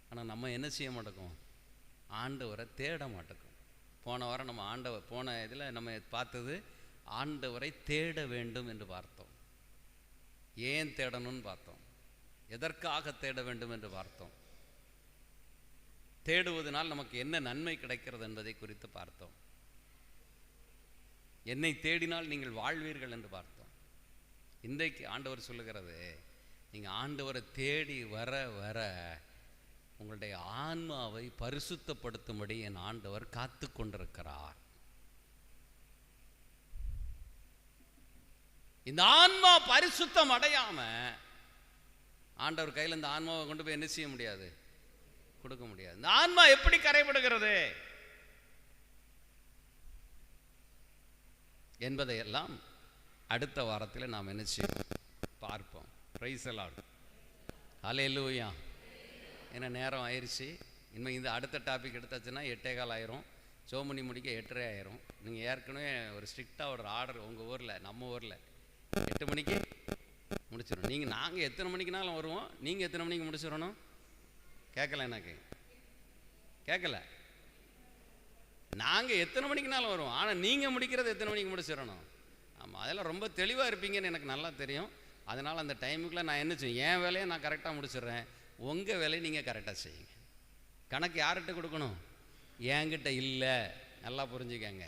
ஆனால் நம்ம என்ன செய்ய மாட்டோம்? ஆண்டவரை தேட மாட்டோம். போன வாரம் நம்ம போன இதில் நம்ம பார்த்தது ஆண்டவரை தேட வேண்டும் என்று பார்த்தோம். ஏன் தேடணும்னு பார்த்தோம், எதற்காக தேட வேண்டும் என்று பார்த்தோம், தேடுவதனால் நமக்கு என்ன நன்மை கிடைக்கிறது என்பதை குறித்து பார்த்தோம். என்னை தேடினால் நீங்கள் வாழ்வீர்கள் என்று பார்த்தோம். இன்றைக்கு ஆண்டவர் சொல்லுகிறது, நீங்கள் ஆண்டவரை தேடி வர வர உங்களுடைய ஆன்மாவை பரிசுத்தப்படுத்தும்படி என் ஆண்டவர் காத்து கொண்டிருக்கிறார். இந்த ஆன்மா பரிசுத்தம் அடையாம ஆண்டவர் கையில் இந்த ஆன்மாவை கொண்டு போய் என்ன செய்ய முடியாது? கொடுக்க முடியாது. இந்த ஆன்மா எப்படி கரைபடுகிறது என்பதையெல்லாம் அடுத்த வாரத்தில் நாம் என்ன செய்வோம்? பார்ப்போம். Praise the lord. ஹல்லேலூயா. என்ன நேரம் ஆயிடுச்சு. இனிமேல் இந்த அடுத்த டாபிக் எடுத்தாச்சுன்னா 8:15 ஆயிரும். சோமணி முடிக்க 8:30 ஆயிரும். நீங்கள் ஏற்கனவே ஒரு ஸ்ட்ரிக்டாக ஒரு ஆர்டர் உங்கள் ஊரில், நம்ம ஊரில் 8 மணிக்கு முடிச்சிடணும். நாங்கள் எத்தனை மணிக்குனாலும் வருவோம், நீங்கள் எத்தனை மணிக்கு முடிச்சிடணும்? கேட்கல, எனக்கு கேட்கல. நாங்கள் எத்தனை மணிக்குனாலும் வருவோம், ஆனால் நீங்கள் முடிக்கிறது எத்தனை மணிக்கு முடிச்சிடணும்? ஆமாம், அதெல்லாம் ரொம்ப தெளிவாக இருப்பீங்கன்னு எனக்கு நல்லா தெரியும். அதனால் அந்த டைமுக்குள்ளே நான் என்ன செய்வேன்? என் வேலையை நான் கரெக்டாக முடிச்சிடுறேன், உங்கள் வேலையை நீங்கள் கரெக்டாக செய்யுங்க. கணக்கு யார்கிட்ட கொடுக்கணும்? என்கிட்ட இல்லை. நல்லா புரிஞ்சுக்கங்க.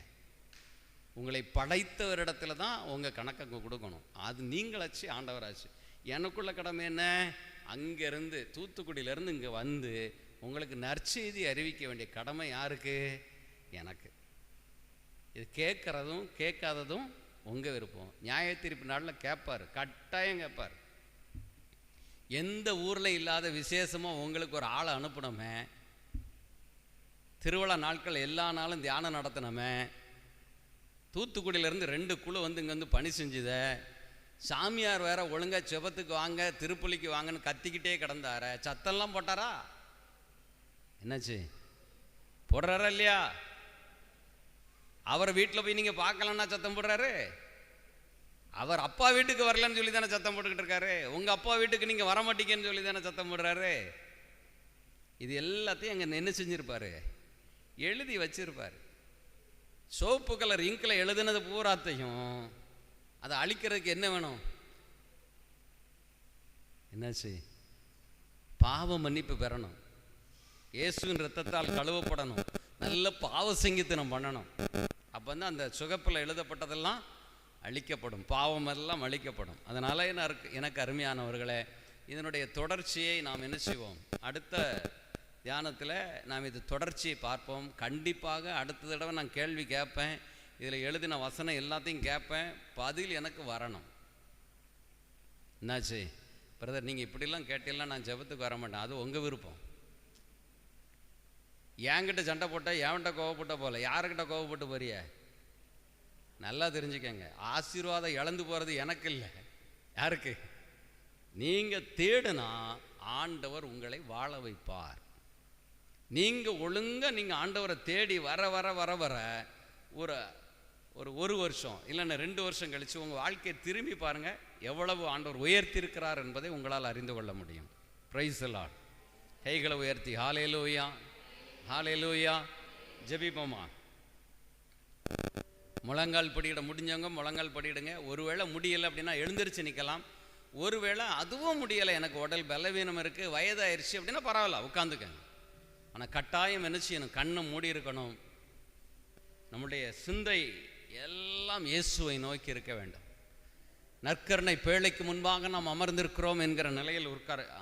உங்களை படைத்தவரிடத்துல தான் உங்கள் கணக்கை கொடுக்கணும். அது நீங்களாச்சு, ஆண்டவராச்சு. எனக்குள்ள கடமை என்ன? அங்கேருந்து தூத்துக்குடியிலேருந்து இங்கே வந்து உங்களுக்கு நற்செய்தி அறிவிக்க வேண்டிய கடமை யாருக்கு? எனக்கு. இது கேட்குறதும் கேட்காததும் உங்கள் விருப்பம். நியாய தீர்ப்பு நாளில் கேட்பார், கட்டாயம் கேட்பார். எந்த ஊரில் இல்லாத விசேஷமாக உங்களுக்கு ஒரு ஆளை அனுப்பணுமே, திருவிழா நாட்கள் எல்லா நாளும் தியானம் நடத்தினோமே, தூத்துக்குடியிலேருந்து 2 குழு வந்து இங்கே வந்து பணி செஞ்சுத, சாமியார் வேற ஒழுங்காக செபத்துக்கு வாங்க திருப்பலிக்கு வாங்கன்னு கத்திக்கிட்டே கிடந்தார, சத்தம்லாம் போட்டாரா? என்னாச்சு? போடுறாரா இல்லையா? அவர் வீட்டில் போய் நீங்கள் பார்க்கலன்னா சத்தம் போடுறாரு. அவர் அப்பா வீட்டுக்கு வரலன்னு சொல்லி தானே சத்தம் போட்டுக்கிட்டு இருக்காரு. உங்கள் அப்பா வீட்டுக்கு நீங்கள் வரமாட்டீங்கன்னு சொல்லி தானே சத்தம் போடுறாரு. இது எல்லாத்தையும் அங்கே என்ன செஞ்சுருப்பாரு? எழுதி வச்சிருப்பார். சோப்பு கலர் இங்கில் எழுதுனது பூராத்தையும் அதை அழிக்கிறதுக்கு என்ன வேணும்? என்னாச்சு? பாவ மன்னிப்பு பெறணும், இயேசுவின் இரத்தத்தால் கழுவப்படணும், நல்ல பாவ சங்கீதனம் பண்ணணும். அப்போ வந்து அந்த சுகப்பில் எழுதப்பட்டதெல்லாம் அழிக்கப்படும், பாவமெல்லாம் அழிக்கப்படும். அதனால எனக்கு அருமையானவர்களே, இதனுடைய தொடர்ச்சியை நாம் என்ன செய்வோம்? அடுத்த தியானத்தில் நாம் இது தொடர்ச்சியை பார்ப்போம். கண்டிப்பாக அடுத்த தடவை நான் கேள்வி கேட்பேன், இதில் எழுதின வசனம் எல்லாத்தையும் கேட்பேன், பதில் எனக்கு வரணும். என்னாச்சு பிரதர், நீங்கள் இப்படிலாம் கேட்டீங்கன்னா நான் ஜெபத்துக்கு வர மாட்டேன், அது உங்கள் விருப்பம். என்கிட்ட சண்டை போட்டால் என்கிட்ட கோவப்பட்ட போல, யாருக்கிட்ட கோவப்பட்டு போறிய? நல்லா தெரிஞ்சுக்கங்க, ஆசீர்வாதம் இழந்து போகிறது எனக்கு இல்லை, யாருக்கு? நீங்கள் தேடுனா ஆண்டவர் உங்களை வாழ வைப்பார். நீங்கள் ஒழுங்காக நீங்கள் ஆண்டவரை தேடி வர வர வர வர ஒரு வருஷம் இல்லைன்னா 2 வருஷம் கழித்து உங்கள் வாழ்க்கையை திரும்பி பாருங்கள், எவ்வளவு ஆண்டவர் உயர்த்தியிருக்கிறார் என்பதை உங்களால் அறிந்து கொள்ள முடியும். Price the Lord. கைகளை உயர்த்தி ஹல்லேலூயா, ஹல்லேலூயா. ஜெபிப்போமா. முழங்கால் படியிட முடிஞ்சவங்க முழங்கால் படியிடுங்க. ஒருவேளை முடியலை அப்படின்னா எழுந்திரிச்சு நிற்கலாம். ஒருவேளை அதுவும் முடியலை, எனக்கு உடல் பலவீனம் இருக்குது, வயதாயிருச்சு அப்படின்னா பரவாயில்ல, உட்காந்துக்கங்க. ஆனால் கட்டாயம் என்ன செய்யணும்? கண்ணை மூடி இருக்கணும். நம்முடைய சிந்தை எல்லாம் இயேசுவை நோக்கி இருக்க வேண்டும். நற்கருணை பேழைக்கு முன்பாக நாம் அமர்ந்திருக்கிறோம் என்கிற நிலையில்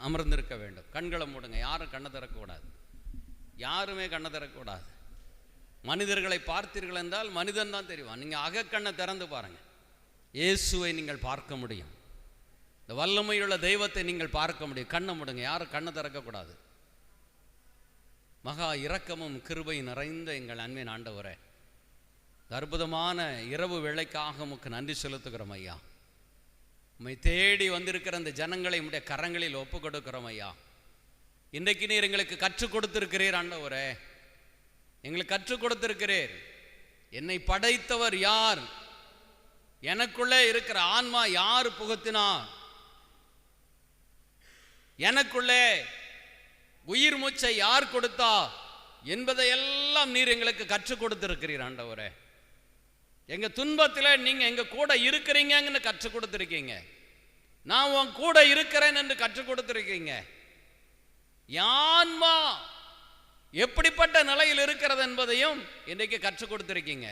அமர்ந்திருக்க வேண்டும். கண்களை மூடுங்க. யாரும் கண்ணை திறக்கக்கூடாது, யாருமே கண்ணை திறக்கக்கூடாது. மனிதர்களை பார்த்தீர்கள் என்றால் மனிதன் தான் தெரியும். நீங்கள் அகக்கண்ணை திறந்து பாருங்கள், இயேசுவை நீங்கள் பார்க்க முடியும். இந்த வல்லமையுள்ள தெய்வத்தை நீங்கள் பார்க்க முடியும். கண்ணை மூடுங்க. யாரும் கண்ணை திறக்கக்கூடாது. மகா இரக்கமும் கிருபை நிறைந்த எங்கள் அன்பின் ஆண்டவரே, அற்புதமான இரவு வேளைக்காக உமக்கு நன்றி செலுத்துகிறோம் ஐயா. உம்மை தேடி வந்திருக்கிற அந்த ஜனங்களை உம்முடைய கரங்களில் ஒப்பு கொடுக்கிறோம் ஐயா. இன்றைக்கு நீர் எங்களுக்கு கற்றுக் கொடுத்திருக்கிறீர் ஆண்டவரே, எங்களுக்கு கற்றுக் கொடுத்திருக்கிறீர். என்னை படைத்தவர் யார்? எனக்குள்ளே இருக்கிற ஆன்மா யார் புகுத்தினார்? எனக்குள்ளே உயிர் மூச்சை யார் கொடுத்தா என்பதையெல்லாம் நீர் எங்களுக்கு கற்றுக் கொடுத்திருக்கிறீர் ஆண்டவரே. எங்க துன்பத்தில் நீங்க எங்க கூட இருக்கிறீங்கன்னு கற்றுக் கொடுத்திருக்கீங்க. நான் உன் கூட இருக்கிறேன் என்று கற்றுக் கொடுத்திருக்கீங்க. ஆன்மா எப்படிப்பட்ட நிலையில் இருக்கிறது என்பதையும் இன்றைக்கு கற்றுக் கொடுத்திருக்கீங்க.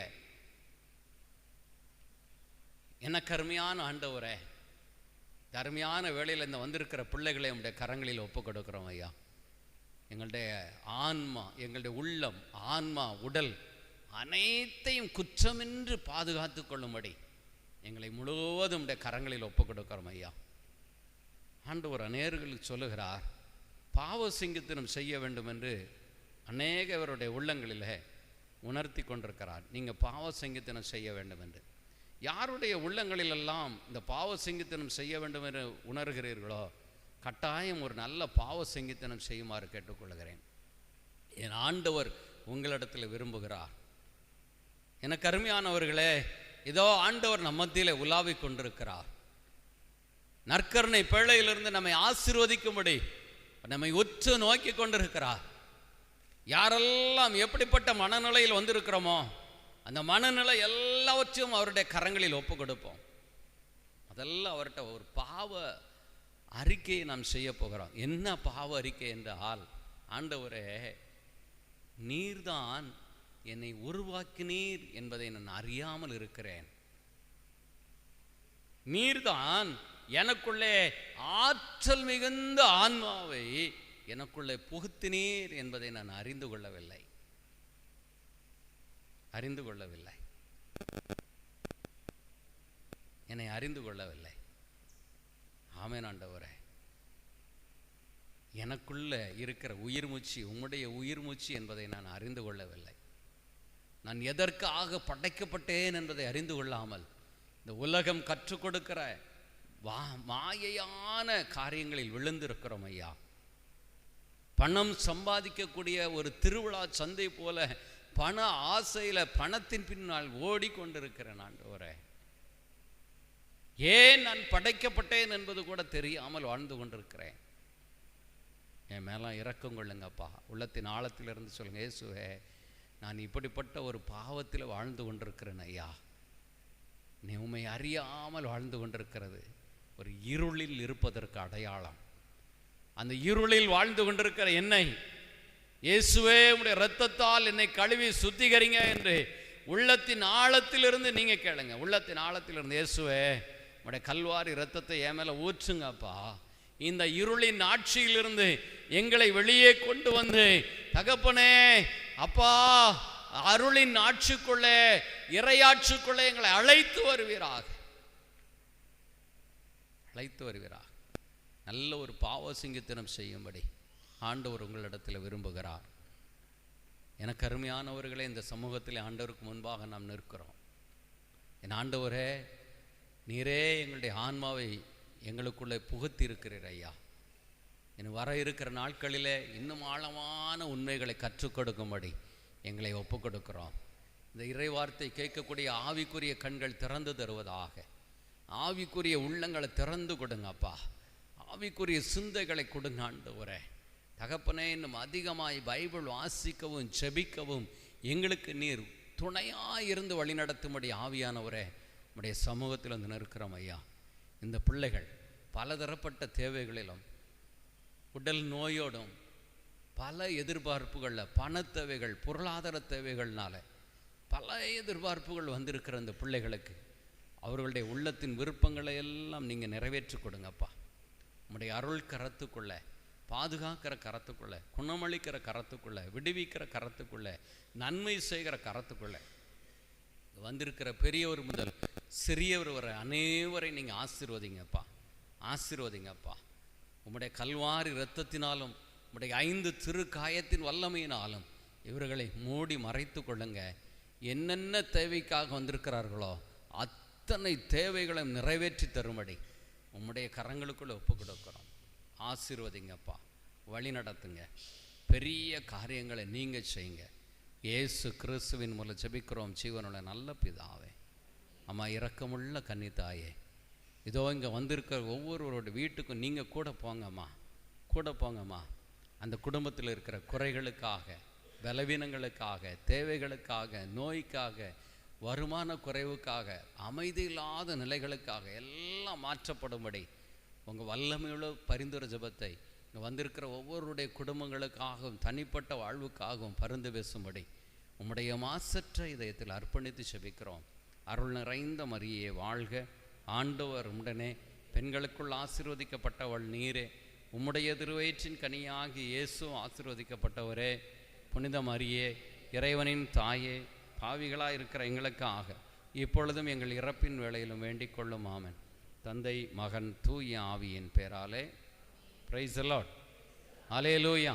எனக்கு அருமையான ஆண்டவரே, அருமையான வேளையில் இந்த வந்திருக்கிற பிள்ளைகளை உங்களுடைய கரங்களில் ஒப்பு கொடுக்கிறோம் ஐயா. எங்களுடைய ஆன்மா, எங்களுடைய உள்ளம், ஆன்மா, உடல் அனைத்தையும் குற்றமின்றி பாதுகாத்து கொள்ளும்படி எங்களை முழுவதும் உடைய கரங்களில் ஒப்பு கொடுக்கிறோம் ஐயா. ஆண்டவர் அநேகர்களுக்கு சொல்லுகிறார், பாவ சிங்கத்தினம் செய்ய வேண்டும் என்று அநேகவருடைய உள்ளங்களில் உணர்த்தி கொண்டிருக்கிறார். நீங்கள் பாவ சிங்கத்தினம் செய்ய வேண்டும் என்று. யாருடைய உள்ளங்களிலெல்லாம் இந்த பாவ சிங்கத்தினம் செய்ய வேண்டும் என்று உணர்கிறீர்களோ கட்டாயம் ஒரு நல்ல பாவ சிங்கத்தினம் செய்யுமாறு கேட்டுக்கொள்கிறேன். என் ஆண்டவர் உங்களிடத்தில் விரும்புகிறார். எனக்கு அருமையானவர்களே, இதோ ஆண்டவர் நம் மத்தியில் உலாவிக் கொண்டிருக்கிறார். நற்கருணை பேழையிலிருந்து நம்மை ஆசீர்வதிக்கும்படி நம்மை உற்று நோக்கி கொண்டிருக்கிறார். யாரெல்லாம் எப்படிப்பட்ட மனநிலையில் வந்திருக்கிறோமோ அந்த மனநிலை எல்லாவற்றையும் அவருடைய கரங்களில் ஒப்பு கொடுப்போம். அதெல்லாம் அவர்கிட்ட ஒரு பாவ அறிக்கையை நாம் செய்ய போகிறோம். என்ன பாவ அறிக்கை என்றால், ஆண்டவரே, நீர்தான் என்னை உருவாக்கினீர் என்பதை நான் அறியாமல் இருக்கிறேன். நீர்தான் எனக்குள்ளே ஆற்றல் மிகுந்த ஆன்மாவை எனக்குள்ளே புகுத்தினீர் என்பதை நான் அறிந்து கொள்ளவில்லை. என்னை அறிந்து கொள்ளவில்லை. ஆமென் ஆண்டவரே, எனக்குள்ள இருக்கிற உயிர் மூச்சு உம்முடைய உயிர் மூச்சு என்பதை நான் அறிந்து கொள்ளவில்லை. நான் எதற்காக படைக்கப்பட்டேன் என்பதை அறிந்து கொள்ளாமல் இந்த உலகம் கற்றுக் கொடுக்கிற மாயையான காரியங்களில் விழுந்திருக்கிறோம் ஐயா. பணம் சம்பாதிக்கக்கூடிய ஒரு திருவிழா சந்தை போல பண ஆசையில் பணத்தின் பின்னால் ஓடிக்கொண்டிருக்கிறேன் ஆண்டவரே. ஏன் நான் படைக்கப்பட்டேன் என்பது கூட தெரியாமல் வாழ்ந்து கொண்டிருக்கிறேன். என் மேலாம் இரக்கம் கொள்ளுங்கப்பா. உள்ளத்தின் ஆழத்திலிருந்து சொல்லுங்க, இயேசுவே, நான் இப்படிப்பட்ட ஒரு பாவத்தில் வாழ்ந்து கொண்டிருக்கிறேன் ஐயா. நீ உம்மை அறியாமல் வாழ்ந்து கொண்டிருக்கிறது ஒரு இருளில் இருப்பதற்கு அடையாளம். அந்த இருளில் வாழ்ந்து கொண்டிருக்கிற என்னை இயேசுவே உம்முடைய இரத்தத்தால் என்னை கழுவி சுத்திகரிங்க என்று உள்ளத்தின் ஆழத்திலிருந்து நீங்க கேளுங்க. உள்ளத்தின் ஆழத்திலிருந்து, இயேசுவே உம்முடைய கல்வாரி இரத்தத்தை என் மேல ஊற்றுங்கப்பா. இந்த இருளின் ஆட்சியிலிருந்து எங்களை வெளியே கொண்டு வந்து, தகப்பனே அப்பா, அருளின் ஆட்சிக்குள்ளே, இறையாட்சிக்குள்ளே எங்களை அழைத்து வருவீராக. நல்ல ஒரு பாவ சிங்கத்தினம் செய்யும்படி ஆண்டவர் உங்களிடத்தில் விரும்புகிறார். எனக்கு அருமையானவர்களே, இந்த சமூகத்தில் ஆண்டவருக்கு முன்பாக நாம் நிற்கிறோம். என் ஆண்டவரே, நீரே எங்களுடைய ஆன்மாவை எங்களுக்குள்ளே புகுத்தி இருக்கிறீர் ஐயா. இன்னும் வர இருக்கிற நாட்களிலே இன்னும் ஆழமான உண்மைகளை கற்றுக் கொடுக்கும்படி எங்களை ஒப்பு கொடுக்கிறோம். இந்த இறை வார்த்தை கேட்கக்கூடிய ஆவிக்குரிய கண்கள் திறந்து தருவதாக. ஆவிக்குரிய உள்ளங்களை திறந்து கொடுங்கப்பா. ஆவிக்குரிய சிந்தைகளை கொடுங்க ஆண்டவரே. தகப்பனே, இன்னும் அதிகமாய் பைபிள் வாசிக்கவும் ஜெபிக்கவும் எங்களுக்கு நீர் துணையாக இருந்து வழிநடத்தும்படி ஆவியானவரே நம்முடைய சமூகத்தில் வந்து நிற்கிறோம் ஐயா. இந்த பிள்ளைகள் பலதரப்பட்ட தேவைகளிலும் உடல் நோயோடும் பல எதிர்பார்ப்புகளில் பண தேவைகள், பொருளாதார தேவைகள்னால பல எதிர்பார்ப்புகள் வந்திருக்கிற இந்த பிள்ளைகளுக்கு அவர்களுடைய உள்ளத்தின் விருப்பங்களை எல்லாம் நீங்கள் நிறைவேற்றி கொடுங்கப்பா. உம்முடைய அருள் கரத்துக்குள்ளே, பாதுகாக்கிற கரத்துக்குள்ளே, குணமளிக்கிற கரத்துக்குள்ளே, விடுவிக்கிற கரத்துக்குள்ளே, நன்மை செய்கிற கரத்துக்குள்ளே வந்திருக்கிற பெரியவர் முதல் சிறியவர் வரை அனைவரை நீங்கள் ஆசீர்வதிங்கப்பா, ஆசீர்வதிங்கப்பா. உம்முடைய கல்வாரி இரத்தத்தினாலும் உம்முடைய 5 திருக்காயத்தின் வல்லமையினாலும் இவர்களை மூடி மறைத்து கொள்ளுங்க. என்னென்ன தேவைக்காக வந்திருக்கிறார்களோ அத்தனை தேவைகளை நிறைவேற்றி தரும்படி உம்முடைய கரங்களுக்குள்ளே ஒப்பு கொடுக்குறோம். ஆசீர்வதிங்கப்பா, வழி நடத்துங்க, பெரிய காரியங்களை நீங்கள் செய்யுங்க. இயேசு கிறிஸ்துவின் மூலம் ஜெபிக்கிறோம் ஜீவனுள்ள நல்ல பிதாவே. அம்மா, இரக்கமுள்ள கன்னித்தாயே, இதோ இங்கே வந்திருக்கிற ஒவ்வொருவரோட வீட்டுக்கும் நீங்கள் கூட போங்கம்மா, கூட போங்கம்மா. அந்த குடும்பத்தில் இருக்கிற குறைகளுக்காக, பலவீனங்களுக்காக, தேவைகளுக்காக, நோய்க்காக, வருமான குறைவுக்காக, அமைதி இல்லாத நிலைகளுக்காக எல்லாம் மாற்றப்படும்படி உங்கள் வல்லமையுள்ள பரிந்துரை ஜெபத்தை இங்கே வந்திருக்கிற ஒவ்வொருடைய குடும்பங்களுக்காகவும் தனிப்பட்ட வாழ்வுக்காகவும் பரிந்து பேசும்படி உம்முடைய மாசற்ற இதயத்தில் அர்ப்பணித்து ஜெபிக்கிறோம். அருள் நிறைந்த மரியே வாழ்க, ஆண்டவர் உடனே, பெண்களுக்குள் ஆசீர்வதிக்கப்பட்டவள் நீரே, உம்முடைய திருவயிற்றின் கனியாகி இயேசு ஆசீர்வதிக்கப்பட்டவரே. புனித மரியே, இறைவனின் தாயே, பாவிகளாக இருக்கிற எங்களுக்காக இப்பொழுதும் எங்கள் இறப்பின் வேளையிலும் வேண்டிக் கொள்ளும். ஆமென். தந்தை, மகன், தூய ஆவியின் பேராலே. Price the Lord. அல்லேலூயா.